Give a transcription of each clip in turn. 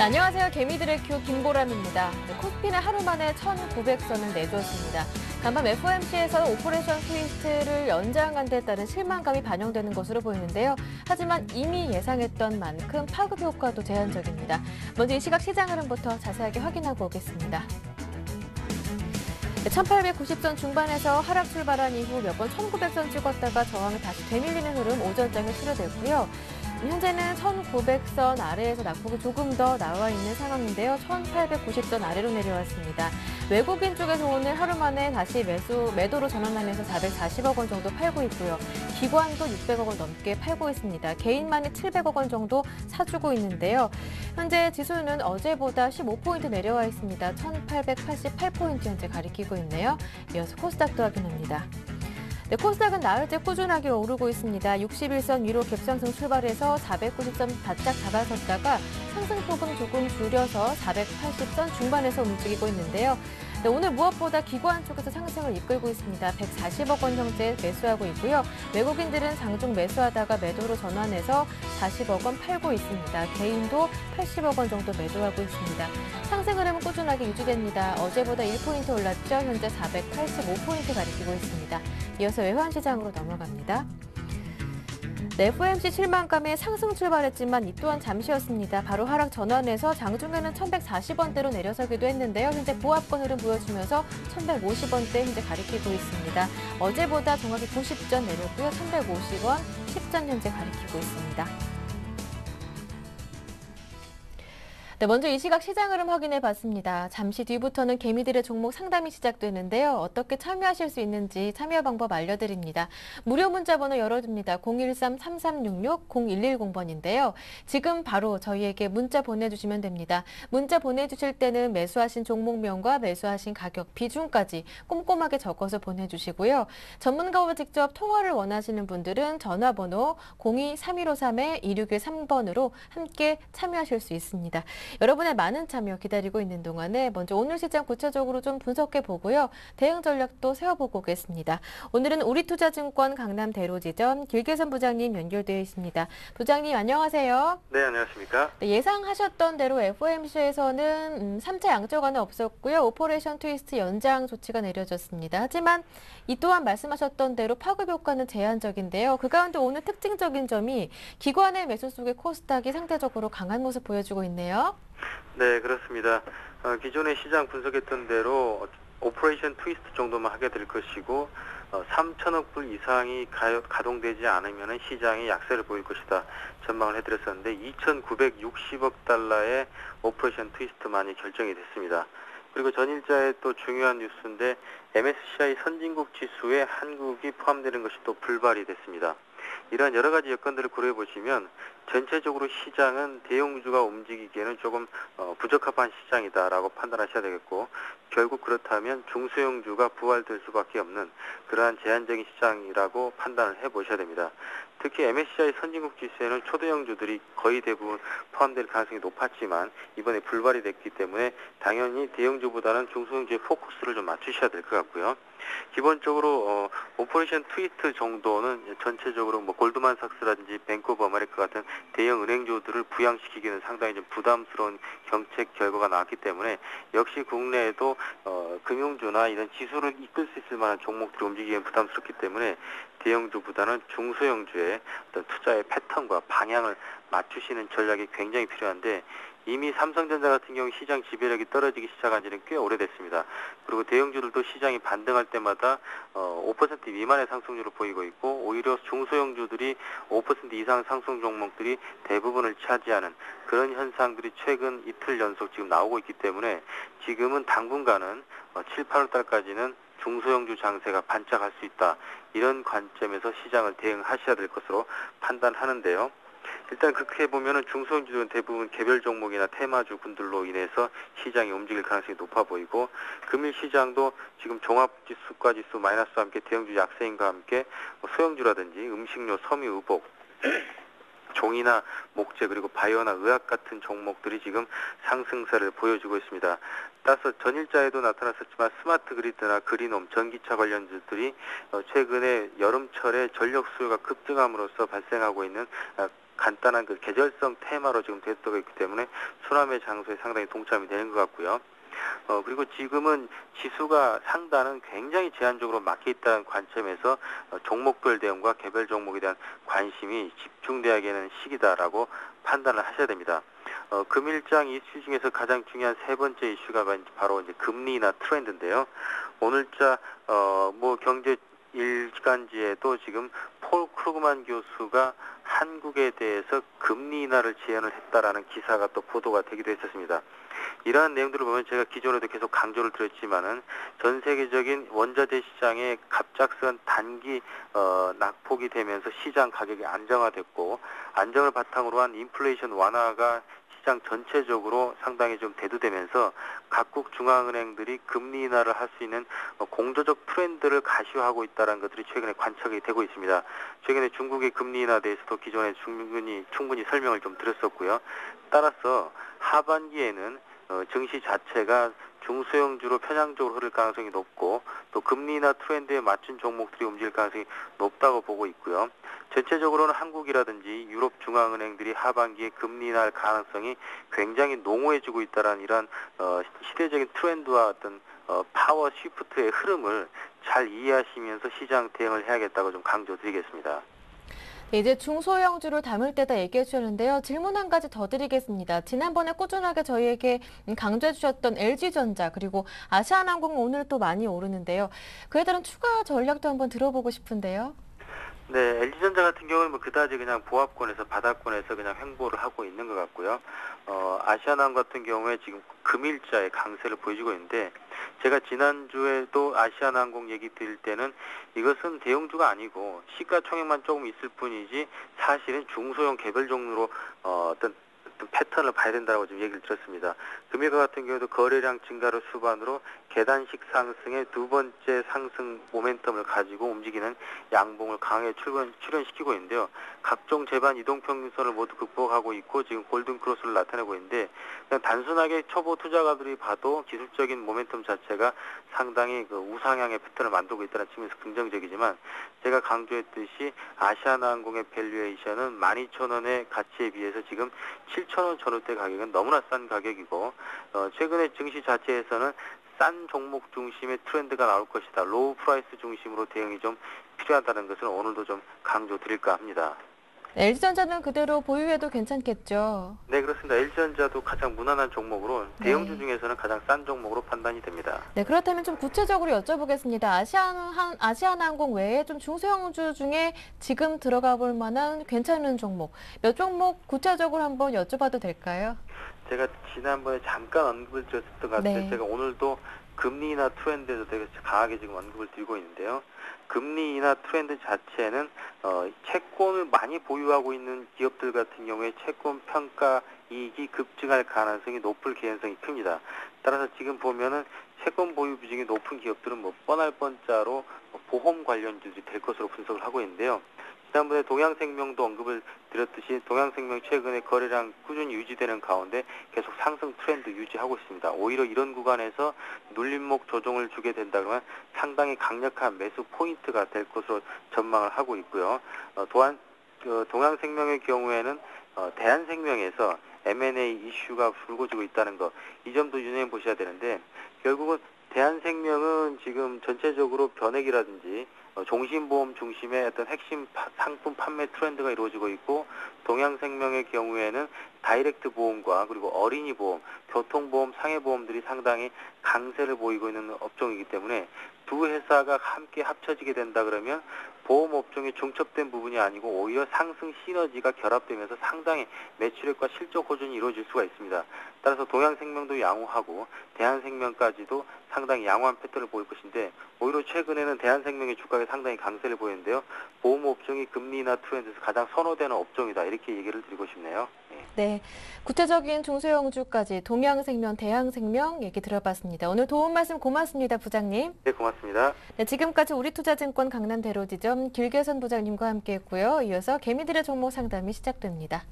안녕하세요. 개미들의 큐 김보람입니다. 코스피는 하루 만에 1,900선을 내줬습니다. 간밤 FOMC에서는 오퍼레이션 트위스트를 연장한 데 따른 실망감이 반영되는 것으로 보이는데요. 하지만 이미 예상했던 만큼 파급 효과도 제한적입니다. 먼저 이 시각 시장 흐름부터 자세하게 확인하고 오겠습니다. 1890선 중반에서 하락 출발한 이후 몇 번 1900선 찍었다가 저항이 다시 되밀리는 흐름 오전장에 수료됐고요. 현재는 1900선 아래에서 낙폭이 조금 더 나와 있는 상황인데요. 1890선 아래로 내려왔습니다. 외국인 쪽에서 오늘 하루 만에 다시 매도로 전환하면서 440억 원 정도 팔고 있고요. 기관도 600억 원 넘게 팔고 있습니다. 개인만이 700억 원 정도 사주고 있는데요. 현재 지수는 어제보다 15포인트 내려와 있습니다. 1888포인트 현재 가리키고 있네요. 이어서 코스닥도 확인합니다. 네, 코스닥은 나흘째 꾸준하게 오르고 있습니다. 61선 위로 갭상승 출발해서 490선 바짝 잡아섰다가 상승폭은 조금 줄여서 480선 중반에서 움직이고 있는데요. 네, 오늘 무엇보다 기관 쪽에서 상승을 이끌고 있습니다. 140억 원 형제 매수하고 있고요. 외국인들은 장중 매수하다가 매도로 전환해서 40억 원 팔고 있습니다. 개인도 80억 원 정도 매도하고 있습니다. 상승 흐름은 꾸준하게 유지됩니다. 어제보다 1포인트 올랐죠. 현재 485포인트 가리키고 있습니다. 이어서 외환시장으로 넘어갑니다. 네, FOMC 실망감에 상승 출발했지만 이 또한 잠시였습니다. 바로 하락 전환해서 장중에는 1140원대로 내려서기도 했는데요. 현재 보합권 흐름 보여주면서 1150원대 현재 가리키고 있습니다. 어제보다 정확히 90전 내렸고요. 1150원, 10전 현재 가리키고 있습니다. 네, 먼저 이 시각 시장 흐름 확인해 봤습니다. 잠시 뒤부터는 개미들의 종목 상담이 시작되는데요. 어떻게 참여하실 수 있는지 참여 방법 알려드립니다. 무료 문자 번호 열어둡니다. 013-3366-0110번인데요. 지금 바로 저희에게 문자 보내주시면 됩니다. 문자 보내주실 때는 매수하신 종목명과 매수하신 가격, 비중까지 꼼꼼하게 적어서 보내주시고요. 전문가와 직접 통화를 원하시는 분들은 전화번호 02-3153-2613번으로 함께 참여하실 수 있습니다. 여러분의 많은 참여 기다리고 있는 동안에 먼저 오늘 시장 구체적으로 좀 분석해 보고요. 대응 전략도 세워보고 오겠습니다. 오늘은 우리투자증권 강남대로지점 길계선 부장님 연결되어 있습니다. 부장님 안녕하세요. 네, 안녕하십니까? 네, 예상하셨던 대로 FOMC에서는 3차 양적완은 없었고요. 오퍼레이션 트위스트 연장 조치가 내려졌습니다. 하지만 이 또한 말씀하셨던 대로 파급 효과는 제한적인데요. 그 가운데 오늘 특징적인 점이 기관의 매수 속에 코스닥이 상대적으로 강한 모습 보여주고 있네요. 네, 그렇습니다. 기존에 시장 분석했던 대로 오퍼레이션 트위스트 정도만 하게 될 것이고 3천억 불 이상이 가동되지 않으면 시장이 약세를 보일 것이다 전망을 해드렸었는데 2,960억 달러의 오퍼레이션 트위스트만이 결정이 됐습니다. 그리고 전일자의 또 중요한 뉴스인데 MSCI 선진국 지수에 한국이 포함되는 것이 또 불발이 됐습니다. 이러한 여러 가지 여건들을 고려해 보시면 전체적으로 시장은 대형주가 움직이기에는 조금 부적합한 시장이다라고 판단하셔야 되겠고 결국 그렇다면 중소형주가 부활될 수밖에 없는 그러한 제한적인 시장이라고 판단을 해보셔야 됩니다. 특히 MSCI 선진국 지수에는 초대형주들이 거의 대부분 포함될 가능성이 높았지만 이번에 불발이 됐기 때문에 당연히 대형주보다는 중소형주의 포커스를 좀 맞추셔야 될 것 같고요. 기본적으로 오퍼레이션 트위스트 정도는 전체적으로 뭐 골드만삭스라든지 뱅크 오브 아메리카 같은 대형 은행주들을 부양시키기는 상당히 좀 부담스러운 정책 결과가 나왔기 때문에 역시 국내에도 금융주나 이런 지수를 이끌 수 있을 만한 종목들이 움직이기는 부담스럽기 때문에 대형주보다는 중소형주의 어떤 투자의 패턴과 방향을 맞추시는 전략이 굉장히 필요한데 이미 삼성전자 같은 경우 시장 지배력이 떨어지기 시작한 지는 꽤 오래됐습니다. 그리고 대형주들도 시장이 반등할 때마다 5% 미만의 상승률을 보이고 있고 오히려 중소형주들이 5% 이상 상승 종목들이 대부분을 차지하는 그런 현상들이 최근 이틀 연속 지금 나오고 있기 때문에 지금은 당분간은 7, 8월 달까지는 중소형주 장세가 반짝할 수 있다. 이런 관점에서 시장을 대응하셔야 될 것으로 판단하는데요. 일단 그렇게 보면은 중소형주들은 대부분 개별 종목이나 테마주 군들로 인해서 시장이 움직일 가능성이 높아 보이고 금일 시장도 지금 종합지수, 과지수 마이너스와 함께 대형주 약세인과 함께 소형주라든지 음식료, 섬유, 의복 종이나 목재 그리고 바이오나 의학 같은 종목들이 지금 상승세를 보여주고 있습니다. 따라서 전일자에도 나타났었지만 스마트 그리드나 그린홈, 전기차 관련주들이 최근에 여름철에 전력 수요가 급증함으로써 발생하고 있는 간단한 그 계절성 테마로 지금 됐다고 있기 때문에 수남의 장소에 상당히 동참이 되는 것 같고요. 그리고 지금은 지수가 상단은 굉장히 제한적으로 막혀 있다는 관점에서 종목별 대응과 개별 종목에 대한 관심이 집중되어야하는 시기다라고 판단을 하셔야 됩니다. 금일장 이슈 중에서 가장 중요한 세 번째 이슈가 바로 이제 금리 인하 트렌드인데요. 오늘자 뭐 경제 일간지에도 지금 폴 크루그만 교수가 한국에 대해서 금리 인하를 제안을 했다라는 기사가 또 보도가 되기도 했었습니다. 이러한 내용들을 보면 제가 기존에도 계속 강조를 드렸지만은 전 세계적인 원자재 시장의 갑작스런 단기 낙폭이 되면서 시장 가격이 안정화됐고 안정을 바탕으로 한 인플레이션 완화가 시장 전체적으로 상당히 좀 대두되면서 각국 중앙은행들이 금리 인하를 할 수 있는 공조적 트렌드를 가시화하고 있다는 것들이 최근에 관측이 되고 있습니다. 최근에 중국의 금리 인하에 대해서도 기존에 충분히 설명을 좀 드렸었고요. 따라서 하반기에는 증시 자체가 중소형주로 편향적으로 흐를 가능성이 높고 또 금리 인하 트렌드에 맞춘 종목들이 움직일 가능성이 높다고 보고 있고요. 전체적으로는 한국이라든지 유럽 중앙은행들이 하반기에 금리 인하할 가능성이 굉장히 농후해지고 있다는 이러한 시대적인 트렌드와 어떤 파워 시프트의 흐름을 잘 이해하시면서 시장 대응을 해야겠다고 좀 강조드리겠습니다. 네, 이제 중소형주를 담을 때다 얘기해 주셨는데요. 질문 한 가지 더 드리겠습니다. 지난번에 꾸준하게 저희에게 강조해 주셨던 LG전자 그리고 아시아나항공 오늘 또 많이 오르는데요. 그에 따른 추가 전략도 한번 들어보고 싶은데요. 네, LG전자 같은 경우는 뭐 그다지 그냥 보합권에서 바닥권에서 그냥 횡보를 하고 있는 것 같고요. 아시아나항 같은 경우에 지금 금일자의 강세를 보여주고 있는데 제가 지난주에도 아시아나항공 얘기 드릴 때는 이것은 대형주가 아니고 시가총액만 조금 있을 뿐이지 사실은 중소형 개별 종류로 어떤 패턴을 봐야 된다고 좀 얘기를 드렸습니다. 금일가 같은 경우도 거래량 증가를 수반으로 계단식 상승의 두 번째 상승 모멘텀을 가지고 움직이는 양봉을 강하게 출현시키고 있는데요. 각종 제반 이동평균선을 모두 극복하고 있고 지금 골든크로스를 나타내고 있는데 그냥 단순하게 초보 투자가들이 봐도 기술적인 모멘텀 자체가 상당히 그 우상향의 패턴을 만들고 있다는 측면에서 긍정적이지만 제가 강조했듯이 아시아나항공의 밸류에이션은 12,000원의 가치에 비해서 지금 7,000원 전후대 가격은 너무나 싼 가격이고 최근에 증시 자체에서는 싼 종목 중심의 트렌드가 나올 것이다. 로우 프라이스 중심으로 대응이 좀 필요하다는 것을 오늘도 좀 강조드릴까 합니다. 네, LG전자는 그대로 보유해도 괜찮겠죠? 네, 그렇습니다. LG전자도 가장 무난한 종목으로 대형주 중에서는 가장 싼 종목으로 판단이 됩니다. 네, 그렇다면 좀 구체적으로 여쭤보겠습니다. 아시아나항공 외에 좀 중소형주 중에 지금 들어가 볼 만한 괜찮은 종목, 몇 종목 구체적으로 한번 여쭤봐도 될까요? 제가 지난번에 잠깐 언급을 드렸던 것 같아요. 네. 제가 오늘도 금리 인하 트렌드에서 되게 강하게 지금 언급을 드리고 있는데요. 금리 인하 트렌드 자체는 채권을 많이 보유하고 있는 기업들 같은 경우에 채권 평가 이익이 급증할 가능성이 높을 개연성이 큽니다. 따라서 지금 보면은 채권 보유 비중이 높은 기업들은 뭐 뻔할 뻔자로 보험 관련주들이 될 것으로 분석을 하고 있는데요. 지난번에 동양생명도 언급을 드렸듯이 동양생명 최근에 거래량 꾸준히 유지되는 가운데 계속 상승 트렌드 유지하고 있습니다. 오히려 이런 구간에서 눌림목 조정을 주게 된다 그러면 상당히 강력한 매수 포인트가 될 것으로 전망을 하고 있고요. 또한 동양생명의 경우에는 대한생명에서 M&A 이슈가 불거지고 있다는 거, 이 점도 유념해 보셔야 되는데 결국은 대한생명은 지금 전체적으로 변액이라든지 종신보험 중심의 어떤 핵심 상품 판매 트렌드가 이루어지고 있고 동양생명의 경우에는 다이렉트 보험과 그리고 어린이 보험, 교통보험, 상해보험들이 상당히 강세를 보이고 있는 업종이기 때문에 두 회사가 함께 합쳐지게 된다 그러면 보험 업종에 중첩된 부분이 아니고 오히려 상승 시너지가 결합되면서 상당히 매출액과 실적 호전이 이루어질 수가 있습니다. 따라서 동양생명도 양호하고 대한생명까지도 상당히 양호한 패턴을 보일 것인데 오히려 최근에는 대한생명의 주가가 상당히 강세를 보이는데요. 보험 업종이 금리 인하 트렌드에서 가장 선호되는 업종이다. 이렇게 얘기를 드리고 싶네요. 네, 구체적인 중소형주까지 동양생명, 대한생명 얘기 들어봤습니다. 오늘 도움 말씀 고맙습니다, 부장님. 네, 고맙습니다. 네, 지금까지 우리투자증권 강남대로지점 길계선 부장님과 함께했고요. 이어서 개미들의 종목 상담이 시작됩니다.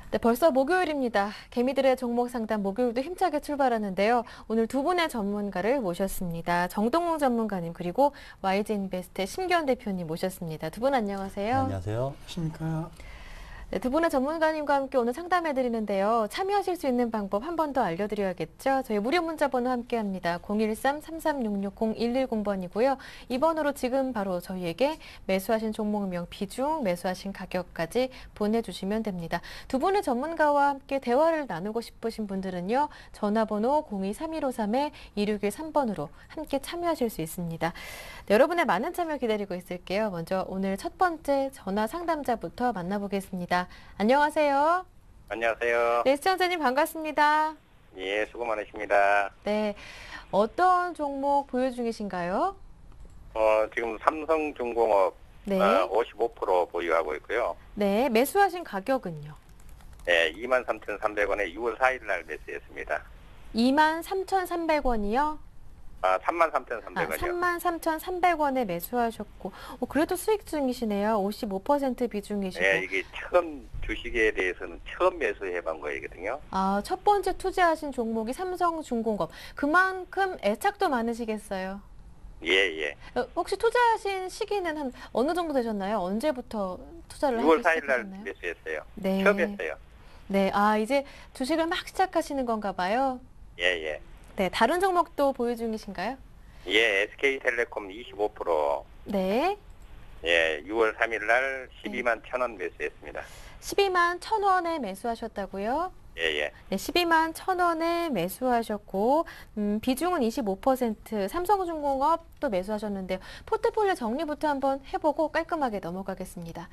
네, 네, 벌써 목요일입니다. 개미들의 종목 상담 목요일도 힘차게 출발하는데요. 오늘 두 분의 전문가를 모셨습니다. 정동웅 전문가님 그리고 YG인베스트의 심기현 대표님 모셨습니다. 두 분 안녕하세요. 네, 안녕하세요. 안녕하십니까. 네, 두 분의 전문가님과 함께 오늘 상담해드리는데요. 참여하실 수 있는 방법 한 번 더 알려드려야겠죠. 저희 무료 문자번호 함께합니다. 013-3366-0110번이고요. 이 번호로 지금 바로 저희에게 매수하신 종목명, 비중, 매수하신 가격까지 보내주시면 됩니다. 두 분의 전문가와 함께 대화를 나누고 싶으신 분들은요. 전화번호 023153-2613번으로 함께 참여하실 수 있습니다. 네, 여러분의 많은 참여 기다리고 있을게요. 먼저 오늘 첫 번째 전화 상담자부터 만나보겠습니다. 안녕하세요. 안녕하세요. 네, 시청자님 반갑습니다. 예, 수고 많으십니다. 네, 어떤 종목 보유 중이신가요? 지금 삼성중공업 네, 55% 보유하고 있고요. 네, 매수하신 가격은요? 네, 23,300원에 6월 4일 날 매수했습니다. 23,300원이요? 33,300원이요. 33,300원에 매수하셨고, 그래도 수익 중이시네요. 55% 비중이시고. 네, 이게 처음 주식에 대해서는 처음 매수해본 거이거든요. 첫 번째 투자하신 종목이 삼성중공업. 그만큼 애착도 많으시겠어요? 예, 예. 혹시 투자하신 시기는 한 어느 정도 되셨나요? 언제부터 투자를 6월 하기 4일 날 시작하셨나요? 매수했어요. 네. 처음 했어요. 네, 이제 주식을 막 시작하시는 건가 봐요. 예, 예. 네, 다른 종목도 보유 중이신가요? 예, SK텔레콤 25%, 네, 예, 6월 3일 날 12만 1,000원 매수했습니다. 12만 1,000원에 매수하셨다고요? 예, 예. 네, 12만 1,000원에 매수하셨고 비중은 25%, 삼성중공업도 매수하셨는데요. 포트폴리오 정리부터 한번 해보고 깔끔하게 넘어가겠습니다.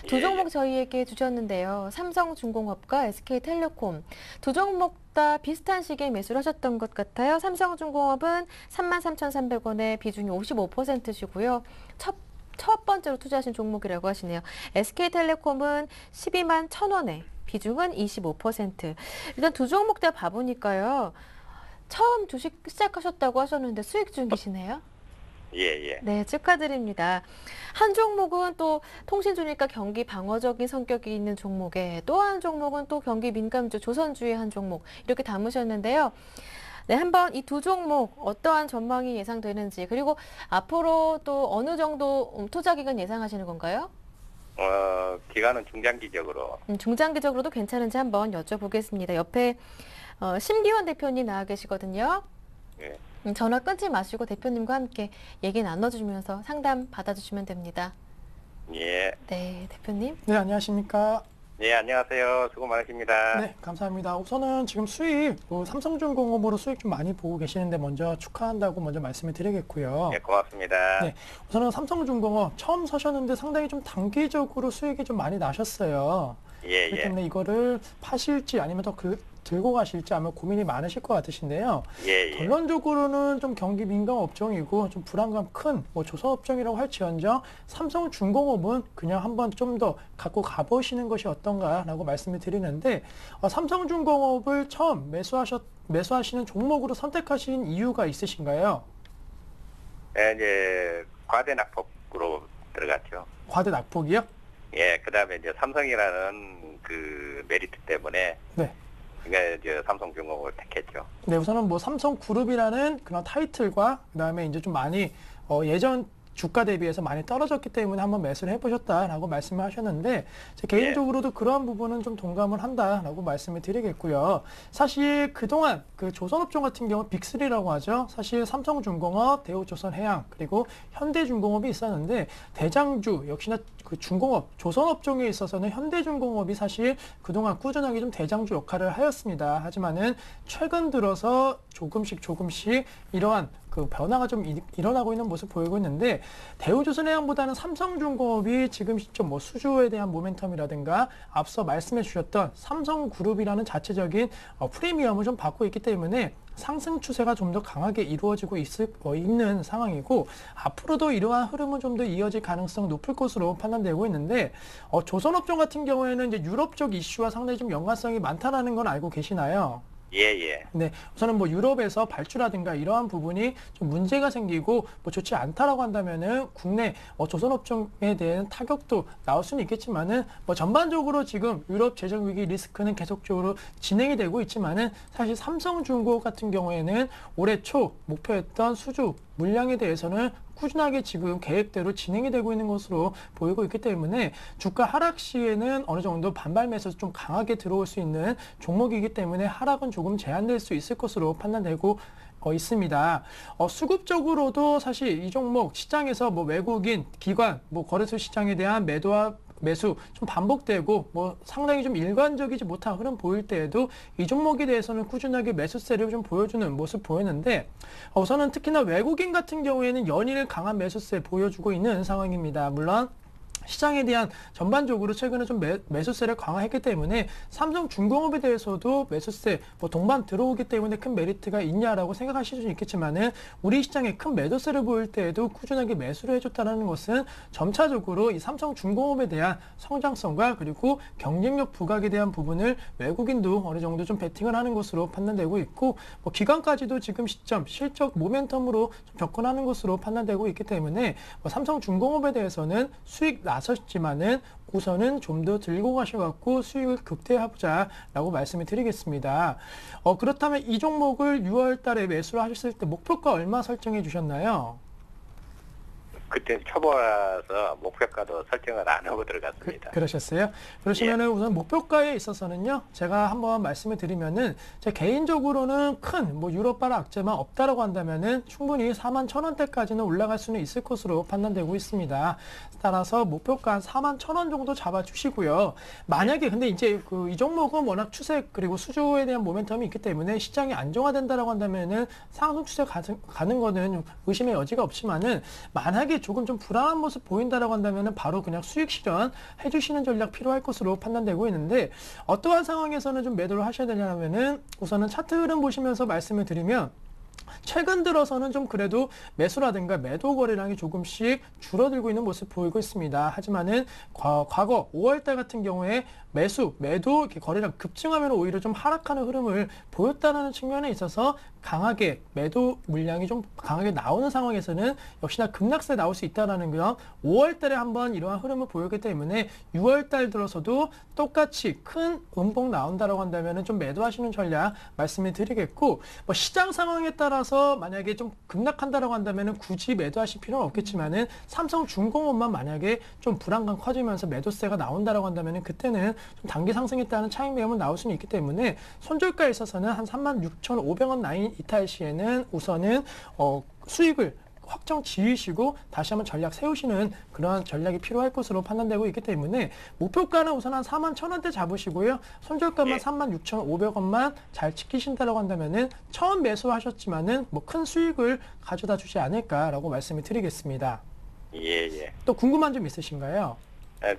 두 예, 종목 예. 저희에게 주셨는데요. 삼성중공업과 SK텔레콤 두 종목 다 비슷한 시기에 매수를 하셨던 것 같아요. 삼성중공업은 33,300원에 비중이 55%시고요. 첫 번째로 투자하신 종목이라고 하시네요. SK텔레콤은 12만 1,000원에 비중은 25%. 일단 두 종목 다 봐보니까요. 처음 주식 시작하셨다고 하셨는데 수익 중이시네요. 예, 예. 네, 축하드립니다. 한 종목은 또 통신주니까 경기 방어적인 성격이 있는 종목에 또 한 종목은 또 경기 민감주 조선주의 한 종목 이렇게 담으셨는데요. 네, 한번 이 두 종목 어떠한 전망이 예상되는지 그리고 앞으로 또 어느 정도 투자 기간 예상하시는 건가요? 기간은 중장기적으로. 중장기적으로도 괜찮은지 한번 여쭤보겠습니다. 옆에 심기현 대표님 나와 계시거든요. 예. 전화 끊지 마시고 대표님과 함께 얘기 나눠주면서 상담 받아주시면 됩니다. 예. 네, 대표님. 네, 안녕하십니까. 예, 안녕하세요. 수고 많으십니다. 네, 감사합니다. 우선은 지금 수익, 삼성중공업으로 수익 좀 많이 보고 계시는데 먼저 축하한다고 먼저 말씀을 드리겠고요. 예, 고맙습니다. 네, 우선은 삼성중공업 처음 서셨는데 상당히 좀 단기적으로 수익이 좀 많이 나셨어요. 예, 그렇기 예. 때문에 이거를 파실지 아니면 더 들고 가실지 아마 고민이 많으실 것 같으신데요. 예, 예. 결론적으로는 좀 경기 민감 업종이고 좀 불안감 큰 조선 업종이라고 할지언정 삼성중공업은 그냥 한번 좀 더 갖고 가보시는 것이 어떤가라고 말씀을 드리는데 삼성중공업을 처음 매수하시는 종목으로 선택하신 이유가 있으신가요? 예, 이제 과대 낙폭으로 들어갔죠. 과대 낙폭이요? 예, 그다음에 이제 삼성이라는 그 메리트 때문에 네. 그러니까 이제 삼성중공업을 택했죠. 네, 우선은 삼성그룹이라는 그런 타이틀과 그다음에 이제 좀 많이 예전 주가 대비해서 많이 떨어졌기 때문에 한번 매수를 해보셨다라고 말씀을 하셨는데 제 개인적으로도 그러한 부분은 좀 동감을 한다라고 말씀을 드리겠고요. 사실 그동안 그 조선업종 같은 경우 빅3라고 하죠. 사실 삼성중공업, 대우조선해양 그리고 현대중공업이 있었는데 대장주 역시나 그 중공업, 조선업종에 있어서는 현대중공업이 사실 그동안 꾸준하게 좀 대장주 역할을 하였습니다. 하지만은 최근 들어서 조금씩 이러한 그 변화가 좀 일어나고 있는 모습 보이고 있는데 대우조선해양보다는 삼성중공업이 지금 시점 수주에 대한 모멘텀이라든가 앞서 말씀해 주셨던 삼성그룹이라는 자체적인 프리미엄을 좀 받고 있기 때문에 상승 추세가 좀 더 강하게 이루어지고 있는 상황이고 앞으로도 이러한 흐름은 좀 더 이어질 가능성 높을 것으로 판단되고 있는데 조선업종 같은 경우에는 이제 유럽 쪽 이슈와 상당히 좀 연관성이 많다라는 건 알고 계시나요? 예. 네, 우선은 뭐 유럽에서 발주라든가 이러한 부분이 좀 문제가 생기고 뭐 좋지 않다라고 한다면은 국내 조선업종에 대한 타격도 나올 수는 있겠지만은 뭐 전반적으로 지금 유럽 재정 위기 리스크는 계속적으로 진행이 되고 있지만은 사실 삼성중공업 같은 경우에는 올해 초 목표했던 수주 물량에 대해서는 꾸준하게 지금 계획대로 진행이 되고 있는 것으로 보이고 있기 때문에 주가 하락 시에는 어느 정도 반발 매수에서 좀 강하게 들어올 수 있는 종목이기 때문에 하락은 조금 제한될 수 있을 것으로 판단되고 있습니다. 수급적으로도 사실 이 종목 시장에서 뭐 외국인 기관 뭐 거래소 시장에 대한 매도와 매수 좀 반복되고 뭐 상당히 좀 일관적이지 못한 흐름 보일 때에도 이 종목에 대해서는 꾸준하게 매수세를 좀 보여주는 모습 보이는데 우선은 특히나 외국인 같은 경우에는 연일 강한 매수세 보여주고 있는 상황입니다. 물론 시장에 대한 전반적으로 최근에 좀 매수세를 강화했기 때문에 삼성중공업에 대해서도 매수세 뭐 동반 들어오기 때문에 큰 메리트가 있냐라고 생각하실 수는 있겠지만은 우리 시장에 큰 매도세를 보일 때에도 꾸준하게 매수를 해줬다는 것은 점차적으로 이 삼성중공업에 대한 성장성과 그리고 경쟁력 부각에 대한 부분을 외국인도 어느 정도 좀 베팅을 하는 것으로 판단되고 있고 뭐 기관까지도 지금 시점 실적 모멘텀으로 좀 접근하는 것으로 판단되고 있기 때문에 뭐 삼성중공업에 대해서는 수익 나섰지만은 우선은 좀 더 들고 가셔갖고 수익을 극대화하자라고 말씀을 드리겠습니다. 그렇다면 이 종목을 6월 달에 매수를 하셨을 때 목표가 얼마 설정해 주셨나요? 그때 초보라서 목표가도 설정을 안 하고 들어갔습니다. 그러셨어요? 그러시면은 우선 목표가에 있어서는요, 제가 한번 말씀을 드리면은, 제 개인적으로는 큰 뭐 유럽발 악재만 없다라고 한다면은 충분히 41,000원대까지는 올라갈 수는 있을 것으로 판단되고 있습니다. 따라서 목표가 한 41,000원 정도 잡아주시고요. 만약에 근데 이제 이 종목은 워낙 추세 그리고 수주에 대한 모멘텀이 있기 때문에 시장이 안정화된다라고 한다면은 상승 추세 가는 거는 의심의 여지가 없지만은 만약에 조금 좀 불안한 모습 보인다라고 한다면은 바로 그냥 수익 실현 해주시는 전략 필요할 것으로 판단되고 있는데 어떠한 상황에서는 좀 매도를 하셔야 되냐면은 우선은 차트 흐름 보시면서 말씀을 드리면 최근 들어서는 좀 그래도 매수라든가 매도 거래량이 조금씩 줄어들고 있는 모습 보이고 있습니다. 하지만은 과거 5월달 같은 경우에 매도 이렇게 거래량 급증하면 오히려 좀 하락하는 흐름을 보였다는 측면에 있어서 강하게 매도 물량이 좀 강하게 나오는 상황에서는 역시나 급락세 나올 수 있다는 건 5월달에 한번 이러한 흐름을 보였기 때문에 6월달 들어서도 똑같이 큰 음봉 나온다라고 한다면 좀 매도하시는 전략 말씀을 드리겠고 뭐 시장 상황에 따라서 만약에 좀 급락한다라고 한다면 굳이 매도하실 필요는 없겠지만은 삼성중공업만 만약에 좀 불안감 커지면서 매도세가 나온다라고 한다면 그때는 좀 단기 상승에 따른 차익 매물은 나올 수는 있기 때문에 손절가에 있어서는 한 36,500원 라인 이탈 시에는 우선은 수익을 확정 지으시고 다시 한번 전략 세우시는 그런 전략이 필요할 것으로 판단되고 있기 때문에 목표가는 우선 한 41,000원대 잡으시고요. 손절가만 36,500원만 잘 지키신다라고 한다면은 처음 매수하셨지만은 뭐 큰 수익을 가져다 주지 않을까라고 말씀을 드리겠습니다. 예. 또 궁금한 점 있으신가요?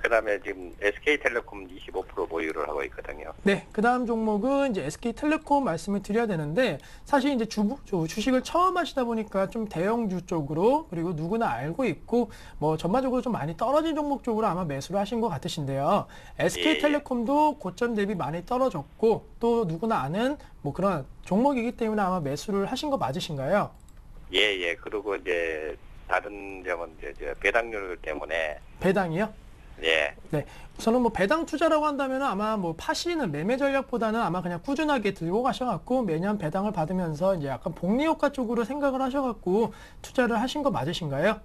그다음에 지금 SK텔레콤 25% 보유를 하고 있거든요. 네, 그 다음 종목은 이제 SK텔레콤 말씀을 드려야 되는데 사실 이제 주식을 처음 하시다 보니까 좀 대형주 쪽으로 그리고 누구나 알고 있고 뭐 전반적으로 좀 많이 떨어진 종목 쪽으로 아마 매수를 하신 것 같으신데요. SK텔레콤도 고점 대비 많이 떨어졌고 또 누구나 아는 뭐 그런 종목이기 때문에 아마 매수를 하신 거 맞으신가요? 예. 그리고 이제 다른 점은 이제 배당률 때문에 배당이요? 예. 네. 우선은 뭐 배당 투자라고 한다면 아마 뭐 파시는 매매 전략보다는 아마 그냥 꾸준하게 들고 가셔갖고 매년 배당을 받으면서 이제 약간 복리효과 쪽으로 생각을 하셔갖고 투자를 하신 거 맞으신가요?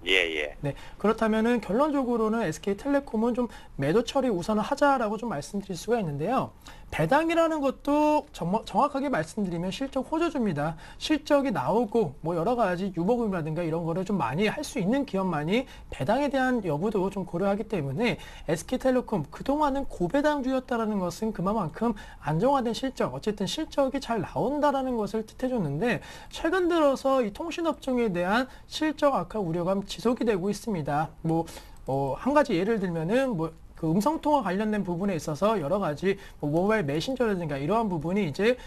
예. 네. 그렇다면은 결론적으로는 SK텔레콤은 좀 매도 처리 우선을 하자라고 좀 말씀드릴 수가 있는데요. 배당이라는 것도 정확하게 말씀드리면 실적 호조주입니다. 실적이 나오고 뭐 여러 가지 유보금이라든가 이런 거를 좀 많이 할 수 있는 기업만이 배당에 대한 여부도 좀 고려하기 때문에 SK텔레콤 그동안은 고배당주였다라는 것은 그만큼 안정화된 실적, 어쨌든 실적이 잘 나온다라는 것을 뜻해줬는데 최근 들어서 이 통신업종에 대한 실적 악화 우려가 지속이 되고 있습니다. 한 가지 예를 들면은 그 음성통화 관련된 부분에 있어서 여러 가지 모바일 메신저라든가 이러한 부분이 이제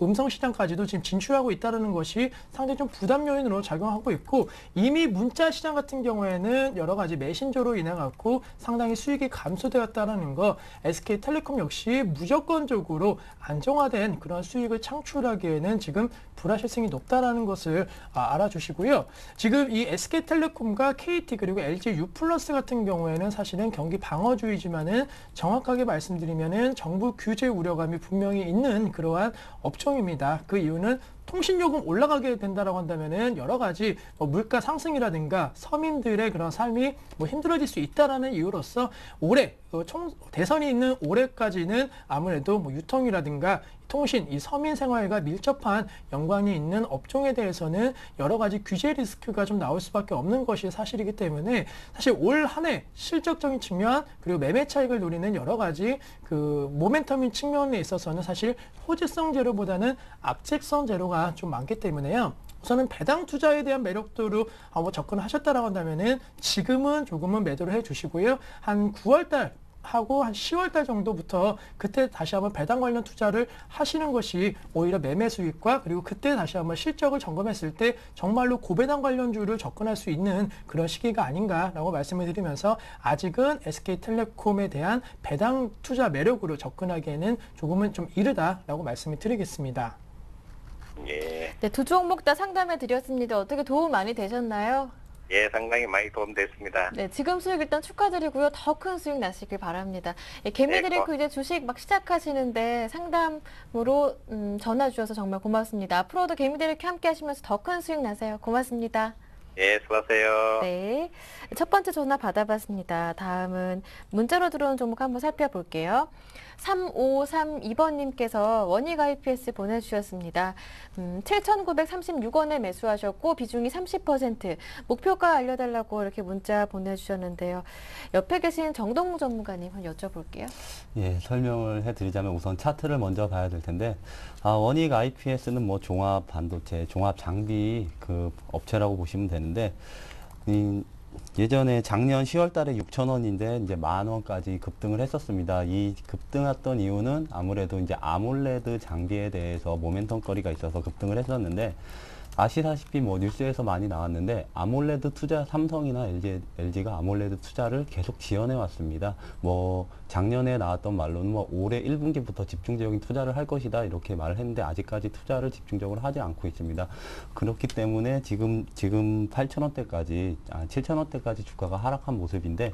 음성 시장까지도 지금 진출하고 있다는 것이 상당히 좀 부담 요인으로 작용하고 있고, 이미 문자 시장 같은 경우에는 여러 가지 메신저로 인해 갖고 상당히 수익이 감소되었다는 거, SK텔레콤 역시 무조건적으로 안정화된 그런 수익을 창출하기에는 지금 불확실성이 높다라는 것을 알아주시고요. 지금 이 SK텔레콤과 KT 그리고 LG U+ 같은 경우에는 사실은 경기 방어주의지만은 정확하게 말씀드리면은 정부 규제 우려감이 분명히 있는 그러한 업종입니다. 그 이유는 통신요금 올라가게 된다라고 한다면은 여러 가지 물가 상승이라든가 서민들의 그런 삶이 힘들어질 수 있다라는 이유로서 올해 대선이 있는 올해까지는 아무래도 유통이라든가 통신, 이 서민 생활과 밀접한 연관이 있는 업종에 대해서는 여러 가지 규제 리스크가 좀 나올 수밖에 없는 것이 사실이기 때문에 사실 올 한 해 실적적인 측면 그리고 매매 차익을 노리는 여러 가지 그 모멘텀인 측면에 있어서는 사실 호재성 재료보다는 악재성 재료가 좀 많기 때문에요. 우선은 배당 투자에 대한 매력도로 접근하셨다라고 한다면은 지금은 조금은 매도를 해주시고요. 한 9월달 하고 한 10월달 정도부터 그때 다시 한번 배당 관련 투자를 하시는 것이 오히려 매매 수익과 그리고 그때 다시 한번 실적을 점검했을 때 정말로 고배당 관련주를 접근할 수 있는 그런 시기가 아닌가라고 말씀을 드리면서 아직은 SK텔레콤에 대한 배당 투자 매력으로 접근하기에는 조금은 좀 이르다라고 말씀을 드리겠습니다. 예. 네, 두 종목 다 상담해 드렸습니다. 어떻게 도움 많이 되셨나요? 예, 상당히 많이 도움됐습니다. 네, 지금 수익 일단 축하드리고요. 더 큰 수익 나시길 바랍니다. 예, 개미드링크 이제 주식 막 시작하시는데 상담으로 전화 주셔서 정말 고맙습니다. 앞으로도 개미드링크 함께 하시면서 더 큰 수익 나세요. 고맙습니다. 예, 수고하세요. 네, 첫 번째 전화 받아봤습니다. 다음은 문자로 들어온 종목 한번 살펴볼게요. 3532번님께서 원익 IPS 보내주셨습니다. 7,936원에 매수하셨고 비중이 30%, 목표가 알려달라고 이렇게 문자 보내주셨는데요. 옆에 계신 정동무 전문가님 한번 여쭤볼게요. 예, 설명을 해드리자면 우선 차트를 먼저 봐야 될 텐데, 원익 IPS는 뭐 종합 반도체, 종합 장비 그 업체라고 보시면 되는데, 예전에 작년 10월 달에 6,000원인데 이제 10,000원까지 급등을 했었습니다. 이 급등했던 이유는 아무래도 이제 아몰레드 장비에 대해서 모멘텀거리가 있어서 급등을 했었는데, 아시다시피 뭐 뉴스에서 많이 나왔는데 아몰레드 투자 삼성이나 LG가 아몰레드 투자를 계속 지원해 왔습니다. 뭐 작년에 나왔던 말로는 뭐 올해 1분기부터 집중적인 투자를 할 것이다 이렇게 말을 했는데 아직까지 투자를 집중적으로 하지 않고 있습니다. 그렇기 때문에 지금 8,000원대까지 7,000원대까지 주가가 하락한 모습인데,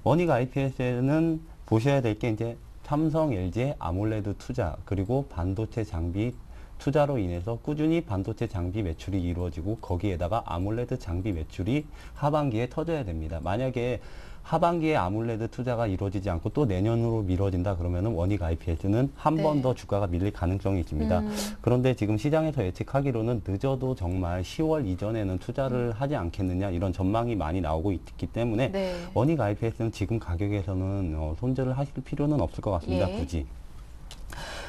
원익 IPS는 보셔야 될 게 이제 삼성, LG의 아몰레드 투자 그리고 반도체 장비 투자로 인해서 꾸준히 반도체 장비 매출이 이루어지고 거기에다가 아몰레드 장비 매출이 하반기에 터져야 됩니다. 만약에 하반기에 아몰레드 투자가 이루어지지 않고 또 내년으로 미뤄진다 그러면은 원익 IPS는 한 번 더 주가가 밀릴 가능성이 있습니다. 그런데 지금 시장에서 예측하기로는 늦어도 정말 10월 이전에는 투자를 하지 않겠느냐 이런 전망이 많이 나오고 있기 때문에 네. 원익 IPS는 지금 가격에서는 손절을 하실 필요는 없을 것 같습니다. 예. 굳이.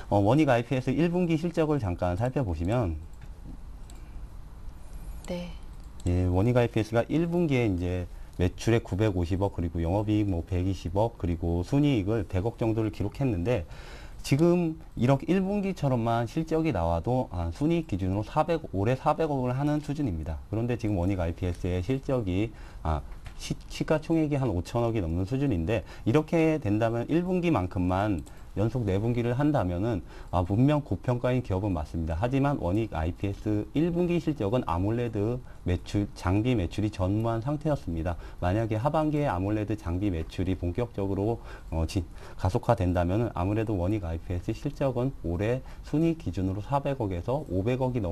원익 IPS 1분기 실적을 잠깐 살펴보시면, 네. 예, 원익 IPS가 1분기에 이제 매출에 950억 그리고 영업이익 뭐 120억 그리고 순이익을 100억 정도를 기록했는데, 지금 이렇게 1분기처럼만 실적이 나와도 순이익 기준으로 올해 400억을 하는 수준입니다. 그런데 지금 원익 IPS의 실적이 시가총액이 한 5천억이 넘는 수준인데, 이렇게 된다면 1분기만큼만 연속 4분기를 한다면은 분명 고평가인 기업은 맞습니다. 하지만 원익 IPS 1분기 실적은 아몰레드 장비 매출이 전무한 상태였습니다. 만약에 하반기에 아몰레드 장비 매출이 본격적으로 가속화된다면 아무래도 원익 IPS 실적은 올해 순이익 기준으로 400억에서 500억이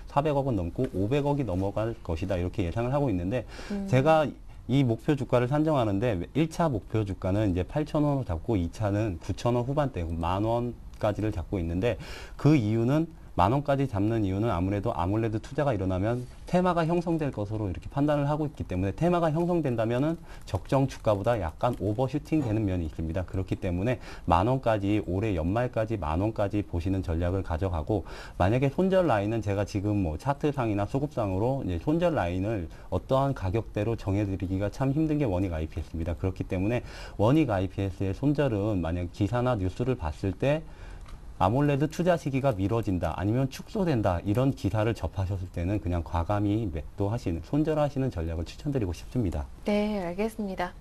400억은 넘고 500억이 넘어갈 것이다 이렇게 예상을 하고 있는데, 제가 이 목표 주가를 산정하는데 1차 목표 주가는 이제 8,000원으로 잡고 2차는 9,000원 후반대 10,000원까지를 잡고 있는데, 그 이유는 10,000원까지 잡는 이유는 아무래도 아몰레드 투자가 일어나면 테마가 형성될 것으로 이렇게 판단을 하고 있기 때문에, 테마가 형성된다면은 적정 주가보다 약간 오버슈팅 되는 면이 있습니다. 그렇기 때문에 10,000원까지 올해 연말까지 10,000원까지 보시는 전략을 가져가고, 만약에 손절 라인은 제가 지금 뭐 차트상이나 수급상으로 이제 손절 라인을 어떠한 가격대로 정해드리기가 참 힘든 게 원익 IPS입니다. 그렇기 때문에 원익 IPS의 손절은 만약 기사나 뉴스를 봤을 때 아몰레드 투자 시기가 미뤄진다 아니면 축소된다 이런 기사를 접하셨을 때는 그냥 과감히 매도하시는 손절하시는 전략을 추천드리고 싶습니다. 네, 알겠습니다.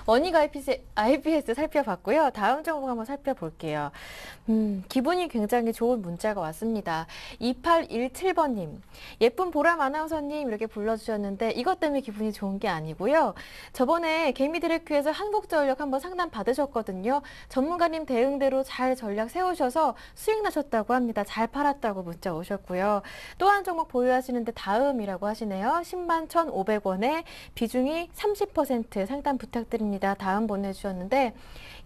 원익 IPS 살펴봤고요. 다음 정보 한번 살펴볼게요. 기분이 굉장히 좋은 문자가 왔습니다. 2817번님. 예쁜 보람 아나운서님 이렇게 불러주셨는데 이것 때문에 기분이 좋은 게 아니고요. 저번에 개미디렉큐에서 한국전력 한번 상담 받으셨거든요. 전문가님 대응대로 잘 전략 세우셔서 수익 나셨다고 합니다. 잘 팔았다고 문자 오셨고요. 또 한 종목 보유하시는데 다음이라고 하시네요. 10만 1,500원에 비중이 30% 상담 부탁드립니다. 다음 보내주셨는데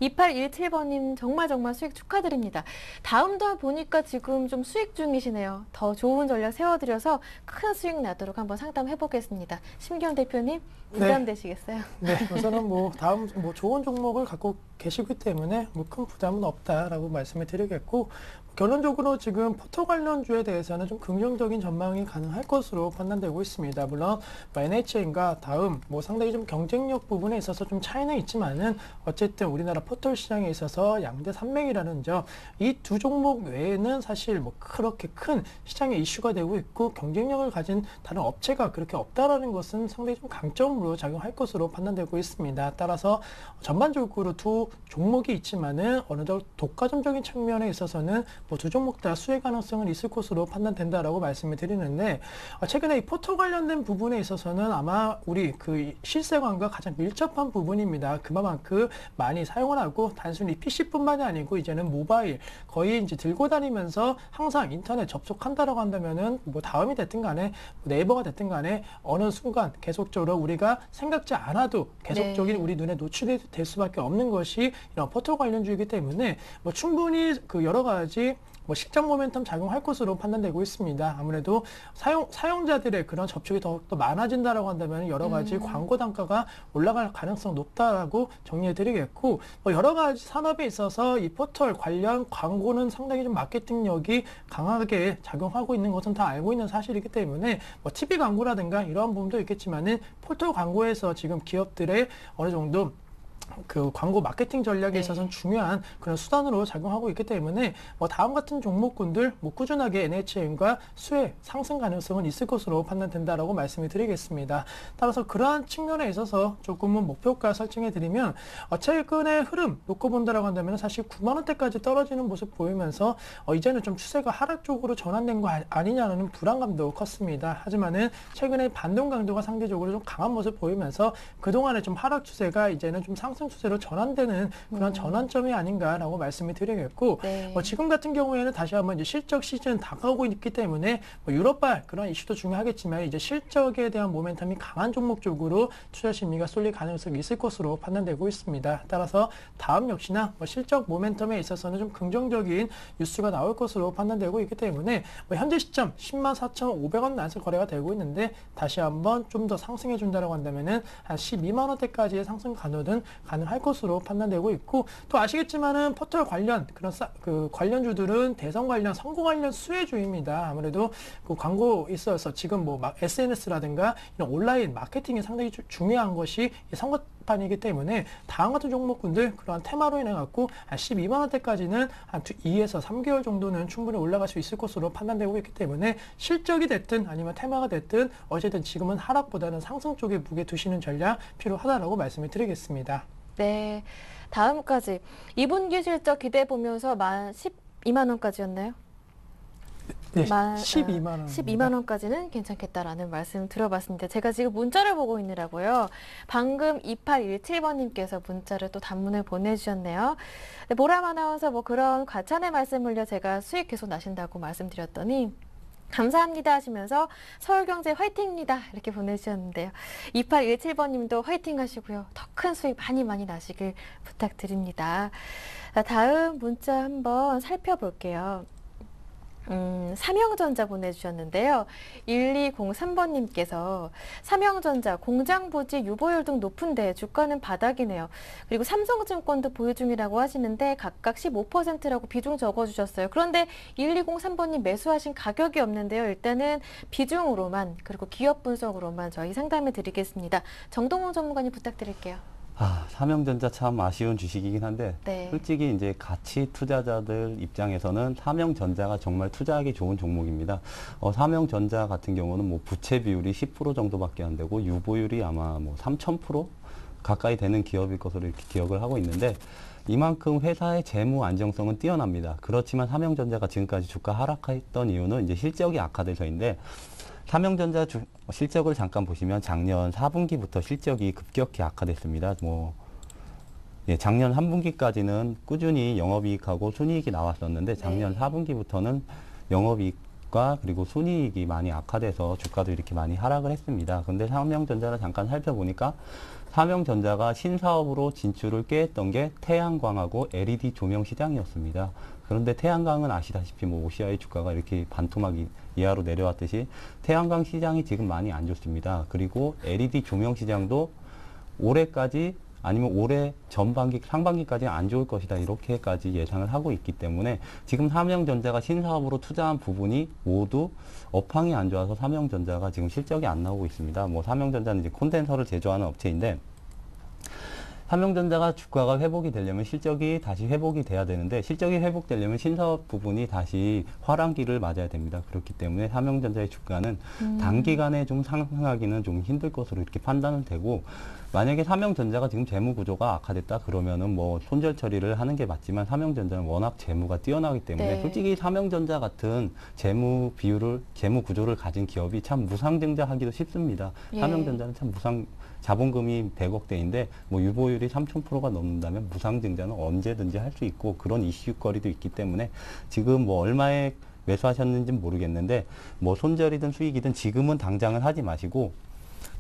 2817번님 정말 수익 축하드립니다. 다음도 보니까 지금 좀 수익 중이시네요. 더 좋은 전략 세워드려서 큰 수익 나도록 한번 상담해 보겠습니다. 심기영 대표님 부담되시겠어요? 네, 우선은 다음 좋은 종목을 갖고 계시기 때문에 큰 부담은 없다라고 말씀을 드리겠고 결론적으로 지금 포터 관련주에 대해서는 좀 긍정적인 전망이 가능할 것으로 판단되고 있습니다. 물론 NHN과 다음 상당히 좀 경쟁력 부분에 있어서 좀 차이는 있지만은 어쨌든 우리나라 포털 시장에 있어서 양대 산맥이라는 점, 이 두 종목 외에는 사실 그렇게 큰 시장의 이슈가 되고 있고 경쟁력을 가진 다른 업체가 그렇게 없다라는 것은 상당히 좀 강점으로 작용할 것으로 판단되고 있습니다. 따라서 전반적으로 두 종목이 있지만은 어느 정도 독과점적인 측면에 있어서는 두 종목 다 수혜 가능성은 있을 것으로 판단된다라고 말씀을 드리는데 최근에 이 포털 관련된 부분에 있어서는 아마 우리 그 실생활과 가장 밀접한 부분입니다. 그만큼 많이 사용을 하고 단순히 PC뿐만이 아니고 이제는 모바일 거의 이제 들고 다니면서 항상 인터넷 접속한다라고 한다면은 다음이 됐든 간에 네이버가 됐든 간에 어느 순간 계속적으로 우리가 생각지 않아도 계속적인 우리 눈에 노출이 될 수밖에 없는 것이 이런 포털 관련주이기 때문에 충분히 그 여러 가지 실적 모멘텀 작용할 것으로 판단되고 있습니다. 아무래도 사용자들의 그런 접촉이 더욱더 많아진다라고 한다면 여러 가지 광고 단가가 올라갈 가능성 높다라고 정리해드리겠고 여러 가지 산업에 있어서 이 포털 관련 광고는 상당히 좀 마케팅력이 강하게 작용하고 있는 것은 다 알고 있는 사실이기 때문에 TV 광고라든가 이러한 부분도 있겠지만은 포털 광고에서 지금 기업들의 어느 정도 그 광고 마케팅 전략에 있어서는 중요한 그런 수단으로 작용하고 있기 때문에 다음 같은 종목군들 꾸준하게 NHN과 수혜 상승 가능성은 있을 것으로 판단된다라고 말씀을 드리겠습니다. 따라서 그러한 측면에 있어서 조금은 목표가 설정해 드리면 최근의 흐름 놓고 본다라고 한다면 사실 9만 원대까지 떨어지는 모습 보이면서 이제는 좀 추세가 하락 쪽으로 전환된 거 아니냐는 불안감도 컸습니다. 하지만은 최근에 반동 강도가 상대적으로 좀 강한 모습 보이면서 그동안의 좀 하락 추세가 이제는 좀 상승 추세로 전환되는 그런 전환점이 아닌가라고 말씀을 드리겠고 지금 같은 경우에는 다시 한번 이제 실적 시즌 다가오고 있기 때문에 유럽발 그런 이슈도 중요하겠지만 이제 실적에 대한 모멘텀이 강한 종목 쪽으로 투자 심리가 쏠릴 가능성이 있을 것으로 판단되고 있습니다. 따라서 다음 역시나 실적 모멘텀에 있어서는 좀 긍정적인 뉴스가 나올 것으로 판단되고 있기 때문에 현재 시점 10만 4,500원 안에서 거래가 되고 있는데 다시 한번 좀 더 상승해 준다라고 한다면은 한 12만 원대까지의 상승 가능은 가능할 것으로 판단되고 있고 또 아시겠지만은 포털 관련 그런 그 관련주들은 대선 관련 선거 관련 수혜주입니다. 아무래도 그 광고 있어서 지금 SNS라든가 이런 온라인 마케팅이 상당히 중요한 것이 선거판이기 때문에 다음 같은 종목군들 그러한 테마로 인해 갖고 한 12만 원대까지는 한 2에서 3개월 정도는 충분히 올라갈 수 있을 것으로 판단되고 있기 때문에 실적이 됐든 아니면 테마가 됐든 어쨌든 지금은 하락보다는 상승 쪽에 무게 두시는 전략 필요하다라고 말씀을 드리겠습니다. 네, 다음까지 2분기 실적 기대해 보면서 만 12만 원까지였나요? 네, 12만 원. 12만 원까지는 괜찮겠다라는 말씀 들어봤습니다. 제가 지금 문자를 보고 있느라고요. 방금 2817번님께서 문자를 또 단문을 보내주셨네요. 네, 보람 아나운서 그런 과찬의 말씀을요. 제가 수익 계속 나신다고 말씀드렸더니 감사합니다 하시면서 서울경제 화이팅입니다 이렇게 보내주셨는데요. 2817번님도 화이팅 하시고요. 더 큰 수익 많이 나시길 부탁드립니다. 다음 문자 한번 살펴볼게요. 삼형전자 보내주셨는데요. 1203번님께서 삼형전자 공장 부지 유보율 등 높은데 주가는 바닥이네요. 그리고 삼성증권도 보유 중이라고 하시는데 각각 15%라고 비중 적어주셨어요. 그런데 1203번님 매수하신 가격이 없는데요. 일단은 비중으로만 그리고 기업 분석으로만 저희 상담해 드리겠습니다. 정동훈 전문가님 부탁드릴게요. 삼형전자 참 아쉬운 주식이긴 한데 네. 솔직히 이제 가치 투자자들 입장에서는 삼형전자가 정말 투자하기 좋은 종목입니다. 삼형전자 같은 경우는 뭐 부채 비율이 10% 정도밖에 안 되고 유보율이 아마 뭐 3,000% 가까이 되는 기업일 것으로 이렇게 기억을 하고 있는데 이만큼 회사의 재무 안정성은 뛰어납니다. 그렇지만 삼형전자가 지금까지 주가 하락했던 이유는 이제 실적이 악화돼서인데 삼형전자 실적을 잠깐 보시면 작년 4분기부터 실적이 급격히 악화됐습니다. 작년 3분기까지는 꾸준히 영업이익하고 순이익이 나왔었는데 작년 네. 4분기부터는 영업이익과 그리고 순이익이 많이 악화돼서 주가도 이렇게 많이 하락을 했습니다. 그런데 삼형전자를 잠깐 살펴보니까 삼형전자가 신사업으로 진출을 꾀했던 게 태양광하고 LED 조명 시장이었습니다. 그런데 태양광은 아시다시피 OCI 주가가 이렇게 반토막 이하로 내려왔듯이 태양광 시장이 지금 많이 안 좋습니다. 그리고 LED 조명 시장도 올해까지 아니면 올해 전반기, 상반기까지 안 좋을 것이다. 이렇게까지 예상을 하고 있기 때문에 지금 삼형전자가 신사업으로 투자한 부분이 모두 업황이 안 좋아서 삼형전자가 지금 실적이 안 나오고 있습니다. 삼형전자는 이제 콘덴서를 제조하는 업체인데 삼형전자가 주가가 회복이 되려면 실적이 다시 회복이 돼야 되는데 실적이 회복되려면 신사업 부분이 다시 화랑기를 맞아야 됩니다. 그렇기 때문에 삼형전자의 주가는 단기간에 좀 상승하기는 좀 힘들 것으로 이렇게 판단은 되고 만약에 삼형전자가 지금 재무 구조가 악화됐다 그러면은 손절 처리를 하는 게 맞지만 삼형전자는 워낙 재무가 뛰어나기 때문에 네. 솔직히 삼형전자 같은 재무 구조를 가진 기업이 참 무상증자하기도 쉽습니다. 예. 삼형전자는 참 자본금이 100억대인데 유보율이 3,000%가 넘는다면 무상증자는 언제든지 할 수 있고 그런 이슈거리도 있기 때문에 지금 얼마에 매수하셨는지는 모르겠는데 손절이든 수익이든 지금은 당장은 하지 마시고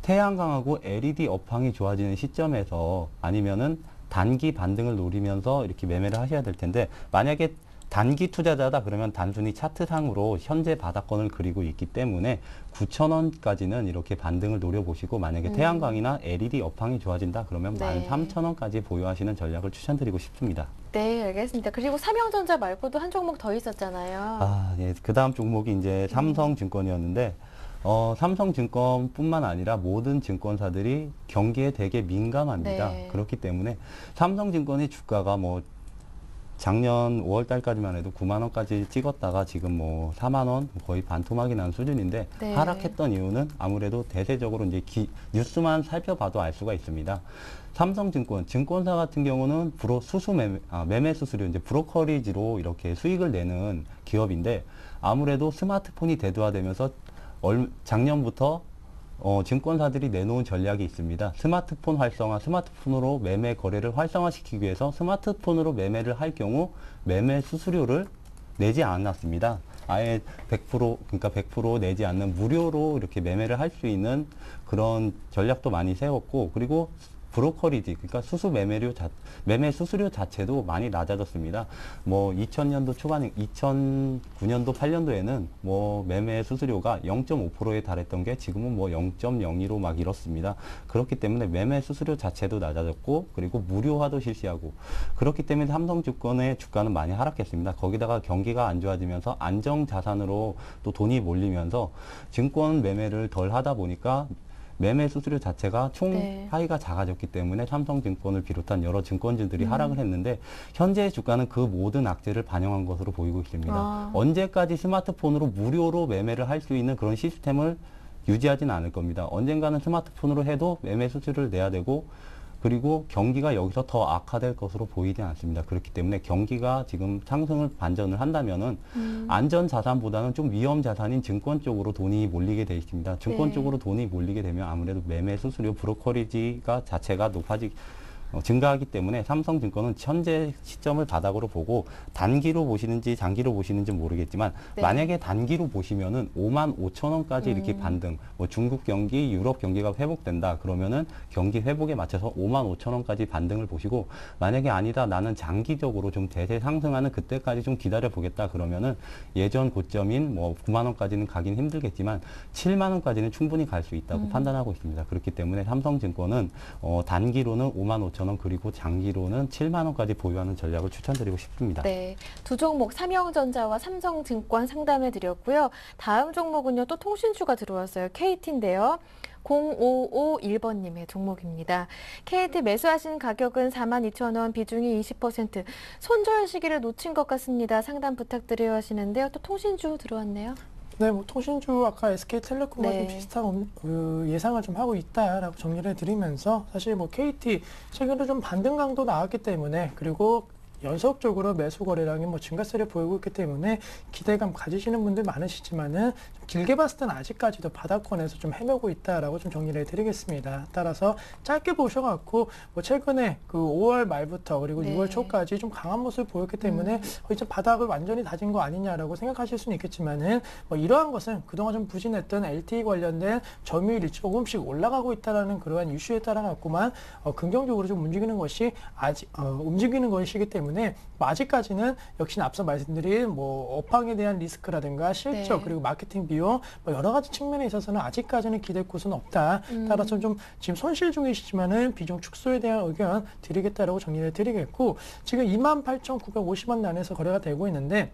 태양광하고 LED 업황이 좋아지는 시점에서 아니면은 단기 반등을 노리면서 이렇게 매매를 하셔야 될 텐데 만약에 단기 투자자다 그러면 단순히 차트상으로 현재 바닥권을 그리고 있기 때문에 9,000원까지는 이렇게 반등을 노려보시고 만약에 태양광이나 LED 업황이 좋아진다 그러면 네. 13,000원까지 보유하시는 전략을 추천드리고 싶습니다. 네, 알겠습니다. 그리고 삼형전자 말고도 한 종목 더 있었잖아요. 예. 그 다음 종목이 이제 삼성증권이었는데 삼성증권뿐만 아니라 모든 증권사들이 경기에 되게 민감합니다. 네. 그렇기 때문에 삼성증권의 주가가 작년 5월 달까지만 해도 9만 원까지 찍었다가 지금 4만 원 거의 반토막이 난 수준인데 네. 하락했던 이유는 아무래도 대세적으로 이제 뉴스만 살펴봐도 알 수가 있습니다. 삼성증권, 증권사 같은 경우는 매매 수수료, 이제 브로커리지로 이렇게 수익을 내는 기업인데 아무래도 스마트폰이 대두화되면서 작년부터 증권사들이 내놓은 전략이 있습니다. 스마트폰 활성화, 스마트폰으로 매매 거래를 활성화시키기 위해서 스마트폰으로 매매를 할 경우 매매 수수료를 내지 않았습니다. 아예 100% 내지 않는 무료로 이렇게 매매를 할 수 있는 그런 전략도 많이 세웠고 그리고 브로커리지, 그러니까 매매 수수료 자체도 많이 낮아졌습니다. 2000년도 초반에, 2009년도, 8년도에는 매매 수수료가 0.5%에 달했던 게 지금은 0.02로 막 이렇습니다. 그렇기 때문에 매매 수수료 자체도 낮아졌고, 그리고 무료화도 실시하고, 그렇기 때문에 삼성증권의 주가는 많이 하락했습니다. 거기다가 경기가 안 좋아지면서 안정자산으로 또 돈이 몰리면서 증권 매매를 덜 하다 보니까 매매 수수료 자체가 총 네. 하이가 작아졌기 때문에 삼성증권을 비롯한 여러 증권주들이 하락을 했는데 현재 주가는 그 모든 악재를 반영한 것으로 보이고 있습니다. 언제까지 스마트폰으로 무료로 매매를 할 수 있는 그런 시스템을 유지하지는 않을 겁니다. 언젠가는 스마트폰으로 해도 매매 수수료를 내야 되고 그리고 경기가 여기서 더 악화될 것으로 보이지 않습니다. 그렇기 때문에 경기가 지금 상승을 반전을 한다면은 안전 자산보다는 좀 위험 자산인 증권 쪽으로 돈이 몰리게 돼 있습니다. 증권 네. 쪽으로 돈이 몰리게 되면 아무래도 매매 수수료 브로커리지가 자체가 증가하기 때문에 삼성증권은 현재 시점을 바닥으로 보고 단기로 보시는지 장기로 보시는지 모르겠지만 네. 만약에 단기로 보시면은 55,000원까지 이렇게 반등, 중국 경기, 유럽 경기가 회복된다 그러면은 경기 회복에 맞춰서 55,000원까지 반등을 보시고 만약에 아니다 나는 장기적으로 좀 대세 상승하는 그때까지 좀 기다려 보겠다 그러면은 예전 고점인 9만 원까지는 가긴 힘들겠지만 7만 원까지는 충분히 갈 수 있다고 판단하고 있습니다. 그렇기 때문에 삼성증권은 단기로는 55,000원 그리고 장기로는 7만 원까지 보유하는 전략을 추천드리고 싶습니다. 네, 두 종목 삼형전자와 삼성증권 상담해 드렸고요. 다음 종목은요, 또 통신주가 들어왔어요. KT인데요. 0551번님의 종목입니다. KT 매수하신 가격은 42,000원, 비중이 20%. 손절 시기를 놓친 것 같습니다. 상담 부탁드려요 하시는데요. 또 통신주 들어왔네요. 네, 뭐 통신주 아까 SK텔레콤과 네. 좀 비슷한 예상을 좀 하고 있다라고 정리를 해드리면서 사실 뭐 KT 최근에 좀 반등 강도 나왔기 때문에 그리고 연속적으로 매수 거래량이 뭐 증가세를 보이고 있기 때문에 기대감 가지시는 분들 많으시지만은 좀 길게 봤을 때는 아직까지도 바닥권에서 좀 헤매고 있다라고 좀 정리를 해드리겠습니다. 따라서 짧게 보셔갖고 뭐 최근에 그 5월 말부터 그리고 네. 6월 초까지 좀 강한 모습을 보였기 때문에 이제 바닥을 완전히 다진 거 아니냐라고 생각하실 수는 있겠지만은 뭐 이러한 것은 그동안 좀 부진했던 LTE 관련된 점유율이 조금씩 올라가고 있다라는 그러한 이슈에 따라 갖고만 긍정적으로 좀 움직이는 것이 움직이는 것이기 때문에 뭐 아직까지는 역시나 앞서 말씀드린 뭐 업황에 대한 리스크라든가 실적 네. 그리고 마케팅 비용 뭐 여러 가지 측면에 있어서는 아직까지는 기댈 곳은 없다. 따라서 좀 지금 손실 중이시지만은 비중 축소에 대한 의견 드리겠다라고 정리를 드리겠고 지금 28,950원 난에서 거래가 되고 있는데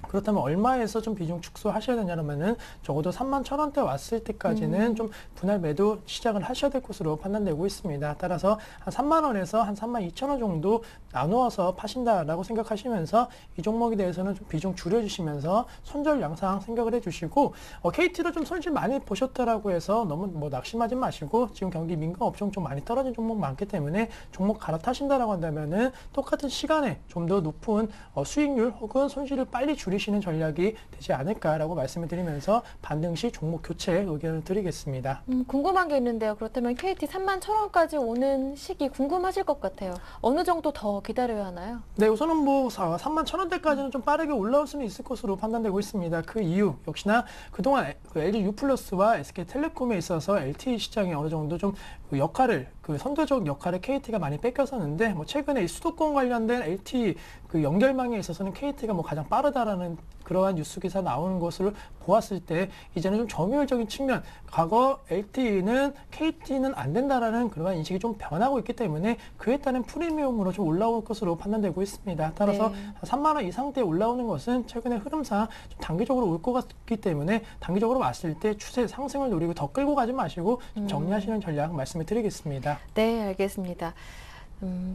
그렇다면 얼마에서 좀 비중 축소하셔야 되냐면은 적어도 31,000원대 왔을 때까지는 좀 분할 매도 시작을 하셔야 될 것으로 판단되고 있습니다. 따라서 한 3만 원에서 한 32,000원 정도 나누어서 파신다라고 생각하시면서 이 종목에 대해서는 좀 비중 줄여주시면서 손절 양상 생각을 해주시고 KT도 좀 손실 많이 보셨다라고 해서 너무 뭐 낙심하지 마시고 지금 경기 민감 업종 좀 많이 떨어진 종목 많기 때문에 종목 갈아타신다라고 한다면은 똑같은 시간에 좀 더 높은 수익률 혹은 손실을 빨리 줄이시는 전략이 되지 않을까라고 말씀을 드리면서 반등 시 종목 교체 의견을 드리겠습니다. 궁금한 게 있는데요. 그렇다면 KT 31,000원까지 오는 시기 궁금하실 것 같아요. 어느 정도 더 기다려야 하나요? 네, 우선은 뭐 31,000원대까지는 좀 빠르게 올라올 수는 있을 것으로 판단되고 있습니다. 그 이유 역시나 그동안 그 LG U+와 SK텔레콤에 있어서 LTE 시장이 어느 정도 좀 그 역할을 그 선도적 역할을 KT가 많이 뺏겼었는데 뭐 최근에 이 수도권 관련된 LTE 그 연결망에 있어서는 KT가 뭐 가장 빠르다라는 그러한 뉴스 기사 나오는 것을 보았을 때 이제는 좀 점유율적인 측면 과거 LTE는 KT는 안 된다라는 그러한 인식이 좀 변하고 있기 때문에 그에 따른 프리미엄으로 좀 올라올 것으로 판단되고 있습니다. 따라서 네. 3만 원 이상대에 올라오는 것은 최근의 흐름상 좀 단기적으로 올 것 같기 때문에 단기적으로 왔을 때 추세 상승을 노리고 더 끌고 가지 마시고 좀 정리하시는 전략 말씀을 드리겠습니다. 네, 알겠습니다.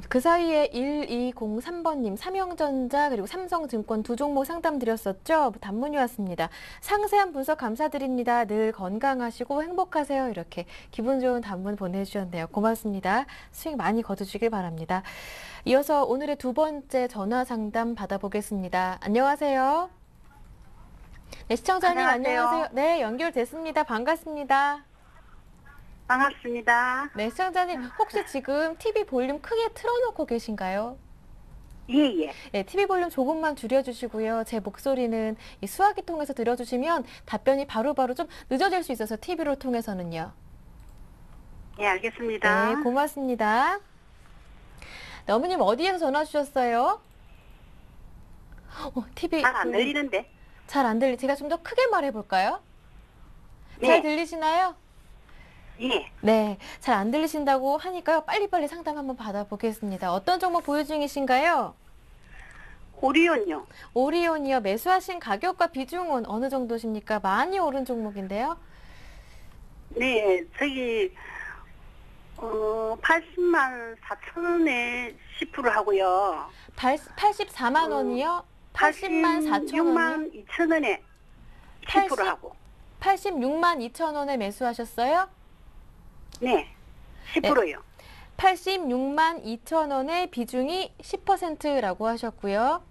그 사이에 1203번님, 삼형전자 그리고 삼성증권 두 종목 상담 드렸었죠. 단문이 왔습니다. 상세한 분석 감사드립니다. 늘 건강하시고 행복하세요. 이렇게 기분 좋은 단문 보내주셨네요. 고맙습니다. 수익 많이 거두시길 바랍니다. 이어서 오늘의 두 번째 전화 상담 받아보겠습니다. 안녕하세요. 네, 시청자님 안녕하세요. 네, 연결됐습니다. 반갑습니다. 반갑습니다. 네, 시청자님 혹시 지금 TV 볼륨 크게 틀어놓고 계신가요? 예. 네, TV 볼륨 조금만 줄여주시고요. 제 목소리는 이 수화기 통해서 들어주시면 답변이 바로바로 좀 늦어질 수 있어서 TV로 통해서는요. 예, 알겠습니다. 네, 고맙습니다. 네, 어머님 어디에서 전화 주셨어요? TV 잘 안 들리는데. 잘 안 들리. 제가 좀 더 크게 말해볼까요? 네. 잘 들리시나요? 예. 네, 잘 안 들리신다고 하니까요. 빨리빨리 상담 한번 받아보겠습니다. 어떤 종목 보유 중이신가요? 오리온요. 오리온이요. 매수하신 가격과 비중은 어느 정도십니까? 많이 오른 종목인데요. 네, 저기 80만 4천 원에 10% 하고요. 84만 원이요? 80만 4천 원이요? 6만 2천 원에 10% 80? 하고. 86만 2천 원에 매수하셨어요? 네, 10%요. 86만 2천 원의 비중이 10%라고 하셨고요.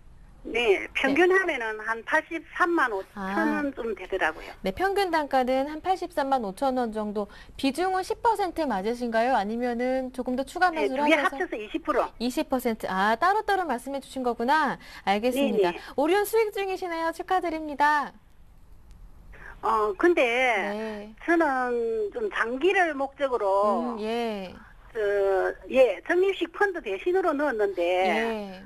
네, 평균 하면은 한 83만 5천 아. 원쯤 되더라고요. 네, 평균 단가는 한 83만 5천 원 정도. 비중은 10% 맞으신가요? 아니면은 조금 더 추가 네, 매수를 두 개 하셔서 합쳐서 20%. 20%. 아, 따로따로 말씀해 주신 거구나. 알겠습니다. 네네. 오리온 수익 중이시네요. 축하드립니다. 근데 네. 저는 좀 장기를 목적으로 예. 적립식 펀드 대신으로 넣었는데 예.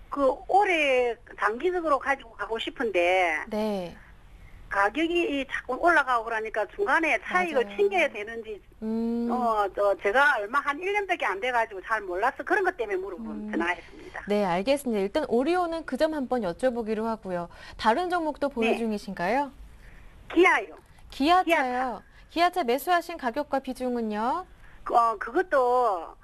그 올해 장기적으로 가지고 가고 싶은데 네. 가격이 자꾸 올라가고 그러니까 중간에 차익을 맞아요. 챙겨야 되는지 제가 얼마 한 1년밖에 안 돼가지고 잘 몰라서 그런 것 때문에 전화했습니다. 네, 알겠습니다. 일단 오리온은 그 점 한번 여쭤보기로 하고요. 다른 종목도 보유 네. 중이신가요? 기아요. 기아차요. 기아차 매수하신 가격과 비중은요? 그것도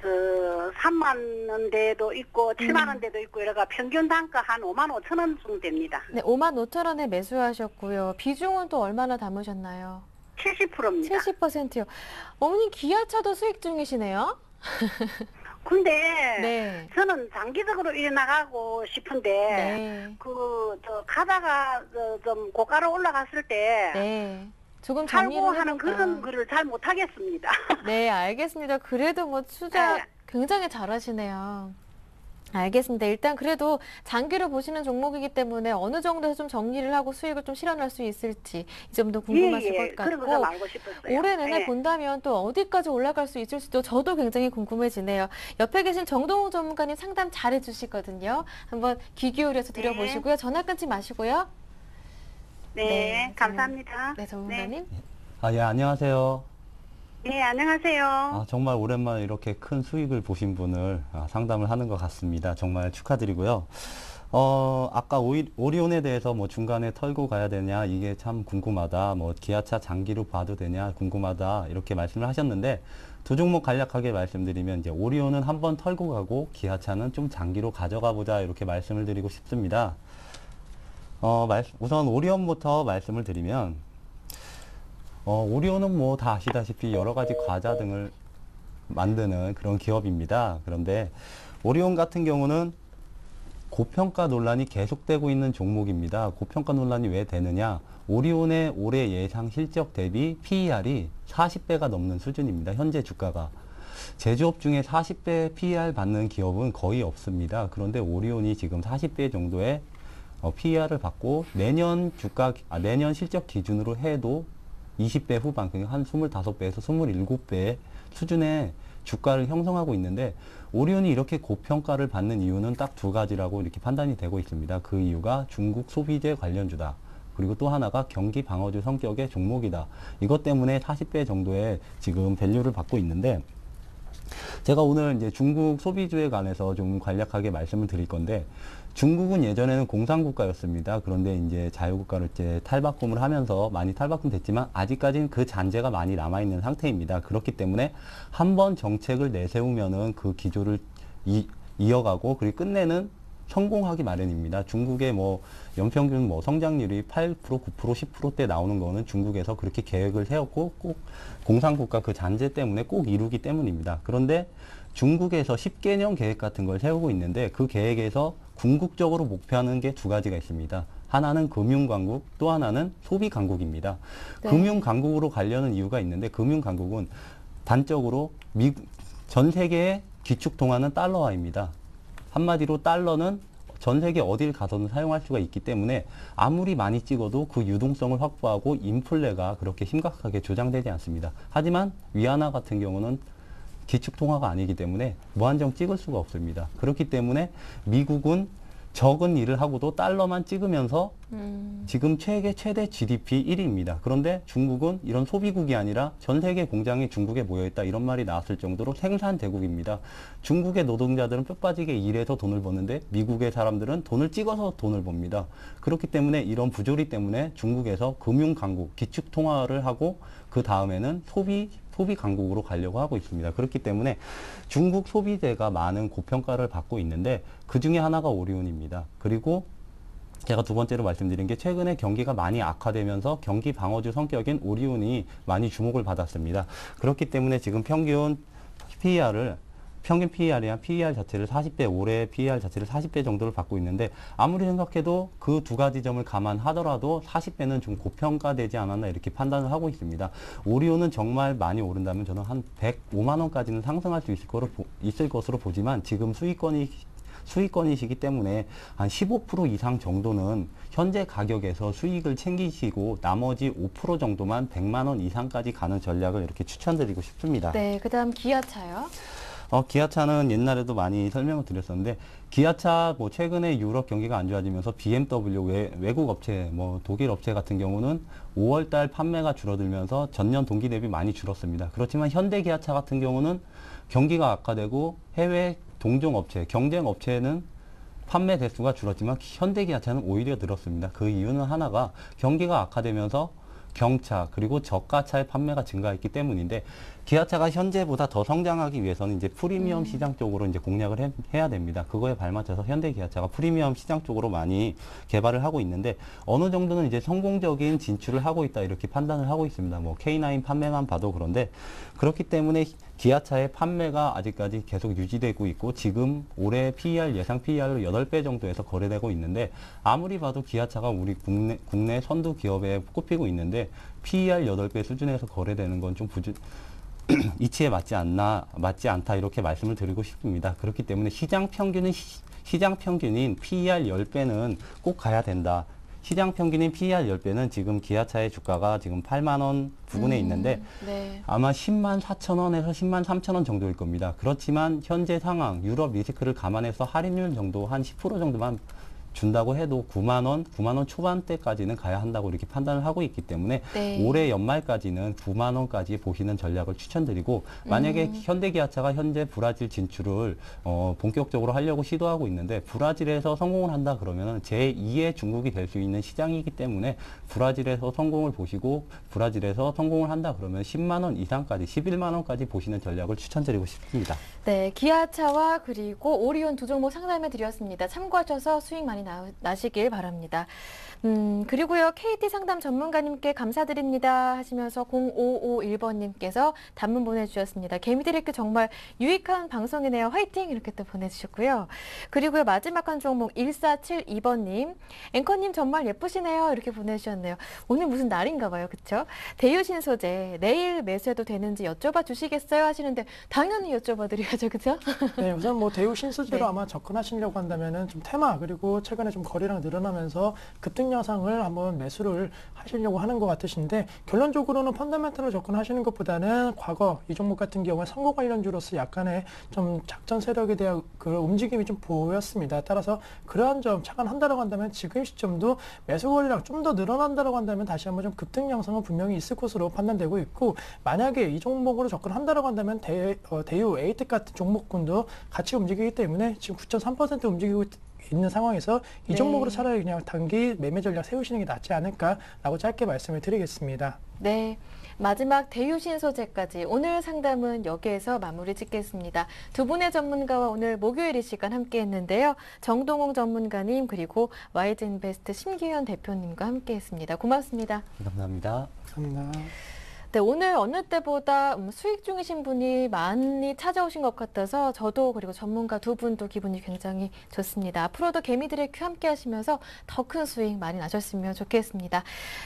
3만 원대도 있고 7만 원대도 있고 이래가 평균 단가 한 5만 5천 원 정도 됩니다. 네, 5만 5천 원에 매수하셨고요. 비중은 또 얼마나 담으셨나요? 70%입니다. 70%요. 어머님 기아차도 수익 중이시네요? 근데 네. 저는 장기적으로 일해 나가고 싶은데 네. 가다가 좀 고가로 올라갔을 때 네. 조금 살고 정리를 하는 해볼까. 그런 거를 잘 못하겠습니다. 네, 알겠습니다. 그래도 뭐 투자 네. 굉장히 잘하시네요. 알겠습니다. 일단 그래도 장기로 보시는 종목이기 때문에 어느 정도에서 좀 정리를 하고 수익을 좀 실현할 수 있을지 이 점도 궁금하실 것 그런 거 좀 같고 알고 싶었어요. 올해 내내 네. 본다면 또 어디까지 올라갈 수 있을지도 저도 굉장히 궁금해지네요. 옆에 계신 정동우 전문가님 상담 잘해 주시거든요. 한번 귀 기울여서 들어보시고요. 전화 끊지 마시고요. 네, 감사합니다. 네, 전문가님. 예, 안녕하세요. 네, 안녕하세요. 정말 오랜만에 이렇게 큰 수익을 보신 분을 상담을 하는 것 같습니다. 정말 축하드리고요. 아까 오리온에 대해서 뭐 중간에 털고 가야 되냐, 이게 참 궁금하다, 뭐 기아차 장기로 봐도 되냐, 궁금하다, 이렇게 말씀을 하셨는데, 두 종목 간략하게 말씀드리면, 이제 오리온은 한번 털고 가고, 기아차는 좀 장기로 가져가 보자, 이렇게 말씀을 드리고 싶습니다. 우선 오리온부터 말씀을 드리면, 오리온은 뭐 다 아시다시피 여러 가지 과자 등을 만드는 그런 기업입니다. 그런데 오리온 같은 경우는 고평가 논란이 계속되고 있는 종목입니다. 고평가 논란이 왜 되느냐? 오리온의 올해 예상 실적 대비 PER이 40배가 넘는 수준입니다. 현재 주가가. 제조업 중에 40배 PER 받는 기업은 거의 없습니다. 그런데 오리온이 지금 40배 정도의 PER을 받고 내년 실적 기준으로 해도 20배 후반, 그러니까 한 25배에서 27배 수준의 주가를 형성하고 있는데, 오리온이 이렇게 고평가를 받는 이유는 딱 두 가지라고 이렇게 판단이 되고 있습니다. 그 이유가 중국 소비재 관련주다. 그리고 또 하나가 경기 방어주 성격의 종목이다. 이것 때문에 40배 정도의 지금 밸류를 받고 있는데, 제가 오늘 이제 중국 소비주에 관해서 좀 간략하게 말씀을 드릴 건데, 중국은 예전에는 공산국가였습니다. 그런데 이제 자유국가로 이제 탈바꿈을 하면서 많이 탈바꿈 됐지만 아직까지는 그 잔재가 많이 남아있는 상태입니다. 그렇기 때문에 한번 정책을 내세우면은 그 기조를 이어가고 그리고 끝내는 성공하기 마련입니다. 중국의 뭐 연평균 뭐 성장률이 8%, 9%, 10%대 나오는 거는 중국에서 그렇게 계획을 세웠고 꼭 공산국가 그 잔재 때문에 꼭 이루기 때문입니다. 그런데 중국에서 10개년 계획 같은 걸 세우고 있는데 그 계획에서 궁극적으로 목표하는 게 두 가지가 있습니다. 하나는 금융강국, 또 하나는 소비강국입니다. 네. 금융강국으로 가려는 이유가 있는데, 금융강국은 단적으로 전 세계의 기축통화는 달러화입니다. 한마디로 달러는 전 세계 어딜 가서는 사용할 수가 있기 때문에 아무리 많이 찍어도 그 유동성을 확보하고 인플레가 그렇게 심각하게 조장되지 않습니다. 하지만 위안화 같은 경우는 기축통화가 아니기 때문에 무한정 찍을 수가 없습니다. 그렇기 때문에 미국은 적은 일을 하고도 달러만 찍으면서 지금 세계 최대 GDP 1위입니다. 그런데 중국은 이런 소비국이 아니라 전 세계 공장이 중국에 모여있다, 이런 말이 나왔을 정도로 생산 대국입니다. 중국의 노동자들은 뼈빠지게 일해서 돈을 버는데 미국의 사람들은 돈을 찍어서 돈을 법니다. 그렇기 때문에 이런 부조리 때문에 중국에서 금융강국, 기축통화를 하고 그 다음에는 소비 강국으로 가려고 하고 있습니다. 그렇기 때문에 중국 소비재가 많은 고평가를 받고 있는데 그 중에 하나가 오리온입니다. 그리고 제가 두 번째로 말씀드린 게 최근에 경기가 많이 악화되면서 경기 방어주 성격인 오리온이 많이 주목을 받았습니다. 그렇기 때문에 지금 평균 PER이랑 PER 자체를 40배, 올해 PER 자체를 40배 정도를 받고 있는데, 아무리 생각해도 그 두 가지 점을 감안하더라도 40배는 좀 고평가되지 않았나 이렇게 판단을 하고 있습니다. 오리온은 정말 많이 오른다면 저는 한 105만 원까지는 상승할 수 있을 것으로 보지만 지금 수익권이시기 때문에 한 15% 이상 정도는 현재 가격에서 수익을 챙기시고 나머지 5% 정도만 100만 원 이상까지 가는 전략을 이렇게 추천드리고 싶습니다. 네, 그다음 기아차요. 기아차는 옛날에도 많이 설명을 드렸었는데, 기아차 뭐 최근에 유럽 경기가 안 좋아지면서 BMW 외국 업체, 뭐 독일 업체 같은 경우는 5월 달 판매가 줄어들면서 전년 동기 대비 많이 줄었습니다. 그렇지만 현대 기아차 같은 경우는 경기가 악화되고 해외 동종 업체, 경쟁 업체는 판매 대수가 줄었지만 현대 기아차는 오히려 늘었습니다. 그 이유는 하나가 경기가 악화되면서 경차 그리고 저가차의 판매가 증가했기 때문인데 기아차가 현재보다 더 성장하기 위해서는 이제 프리미엄 시장 쪽으로 이제 공략을 해야 됩니다. 그거에 발맞춰서 현대 기아차가 프리미엄 시장 쪽으로 많이 개발을 하고 있는데 어느 정도는 이제 성공적인 진출을 하고 있다 이렇게 판단을 하고 있습니다. 뭐 K9 판매만 봐도 그런데 그렇기 때문에 기아차의 판매가 아직까지 계속 유지되고 있고 지금 올해 PER 예상 PER로 8배 정도에서 거래되고 있는데 아무리 봐도 기아차가 우리 국내 선두 기업에 꼽히고 있는데 PER 8배 수준에서 거래되는 건 좀 이치에 맞지 않다 이렇게 말씀을 드리고 싶습니다. 그렇기 때문에 시장 평균인 PER 10배는 꼭 가야 된다. 시장 평균인 PER 10배는 지금 기아차의 주가가 지금 8만 원 부근에 있는데 네. 아마 10만 4천 원에서 10만 3천 원 정도일 겁니다. 그렇지만 현재 상황 유럽 리스크를 감안해서 할인율 정도 한 10% 정도만 준다고 해도 9만 원 초반대까지는 가야 한다고 이렇게 판단을 하고 있기 때문에 네. 올해 연말까지는 9만 원까지 보시는 전략을 추천드리고 만약에 현대기아차가 현재 브라질 진출을 본격적으로 하려고 시도하고 있는데 브라질에서 성공을 한다 그러면은 제2의 중국이 될 수 있는 시장이기 때문에 브라질에서 성공을 보시고 브라질에서 성공을 한다 그러면 10만 원 이상까지 11만 원까지 보시는 전략을 추천드리고 싶습니다. 네, 기아차와 그리고 오리온 두 종목 상담해 드렸습니다. 참고하셔서 수익 많이 나시길 바랍니다. 그리고요, KT 상담 전문가님께 감사드립니다 하시면서 0551번님께서 단문 보내주셨습니다. 개미드리크 정말 유익한 방송이네요. 화이팅! 이렇게 또 보내주셨고요. 그리고요, 마지막 한 종목 1472번님. 앵커님 정말 예쁘시네요. 이렇게 보내주셨네요. 오늘 무슨 날인가 봐요. 그쵸? 대유신 소재 내일 매수해도 되는지 여쭤봐 주시겠어요? 하시는데 당연히 여쭤봐드려야죠. 그죠? 네, 우선 뭐 대우 신소재로 네. 아마 접근하시려고 한다면은 좀 테마 그리고 최근에 좀 거래량 늘어나면서 급등 양상을 한번 매수를 하시려고 하는 것 같으신데 결론적으로는 펀더멘털로 접근하시는 것보다는 과거 이 종목 같은 경우에 선거 관련주로서 약간의 좀 작전 세력에 대한 그 움직임이 좀 보였습니다. 따라서 그러한 점 착안한다고 한다면 지금 시점도 매수 거래량 좀 더 늘어난다고 한다면 다시 한번 좀 급등 양상은 분명히 있을 것으로 판단되고 있고 만약에 이 종목으로 접근한다고 한다면 대유 에이텍 같은 종목군도 같이 움직이기 때문에 지금 9.3% 움직이고 있는 상황에서 이 종목으로 차라리 그냥 단기 매매 전략 세우시는 게 낫지 않을까라고 짧게 말씀을 드리겠습니다. 네. 마지막 대유신 소재까지 오늘 상담은 여기에서 마무리 짓겠습니다. 두 분의 전문가와 오늘 목요일 이 시간 함께 했는데요. 정동홍 전문가님 그리고 YG인베스트 심기현 대표님과 함께 했습니다. 고맙습니다. 감사합니다. 감사합니다. 네, 오늘 어느 때보다 수익 중이신 분이 많이 찾아오신 것 같아서 저도 그리고 전문가 두 분도 기분이 굉장히 좋습니다. 앞으로도 개미들의 큐 함께 하시면서 더 큰 수익 많이 나셨으면 좋겠습니다.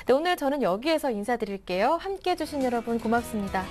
네, 오늘 저는 여기에서 인사드릴게요. 함께 해주신 여러분 고맙습니다.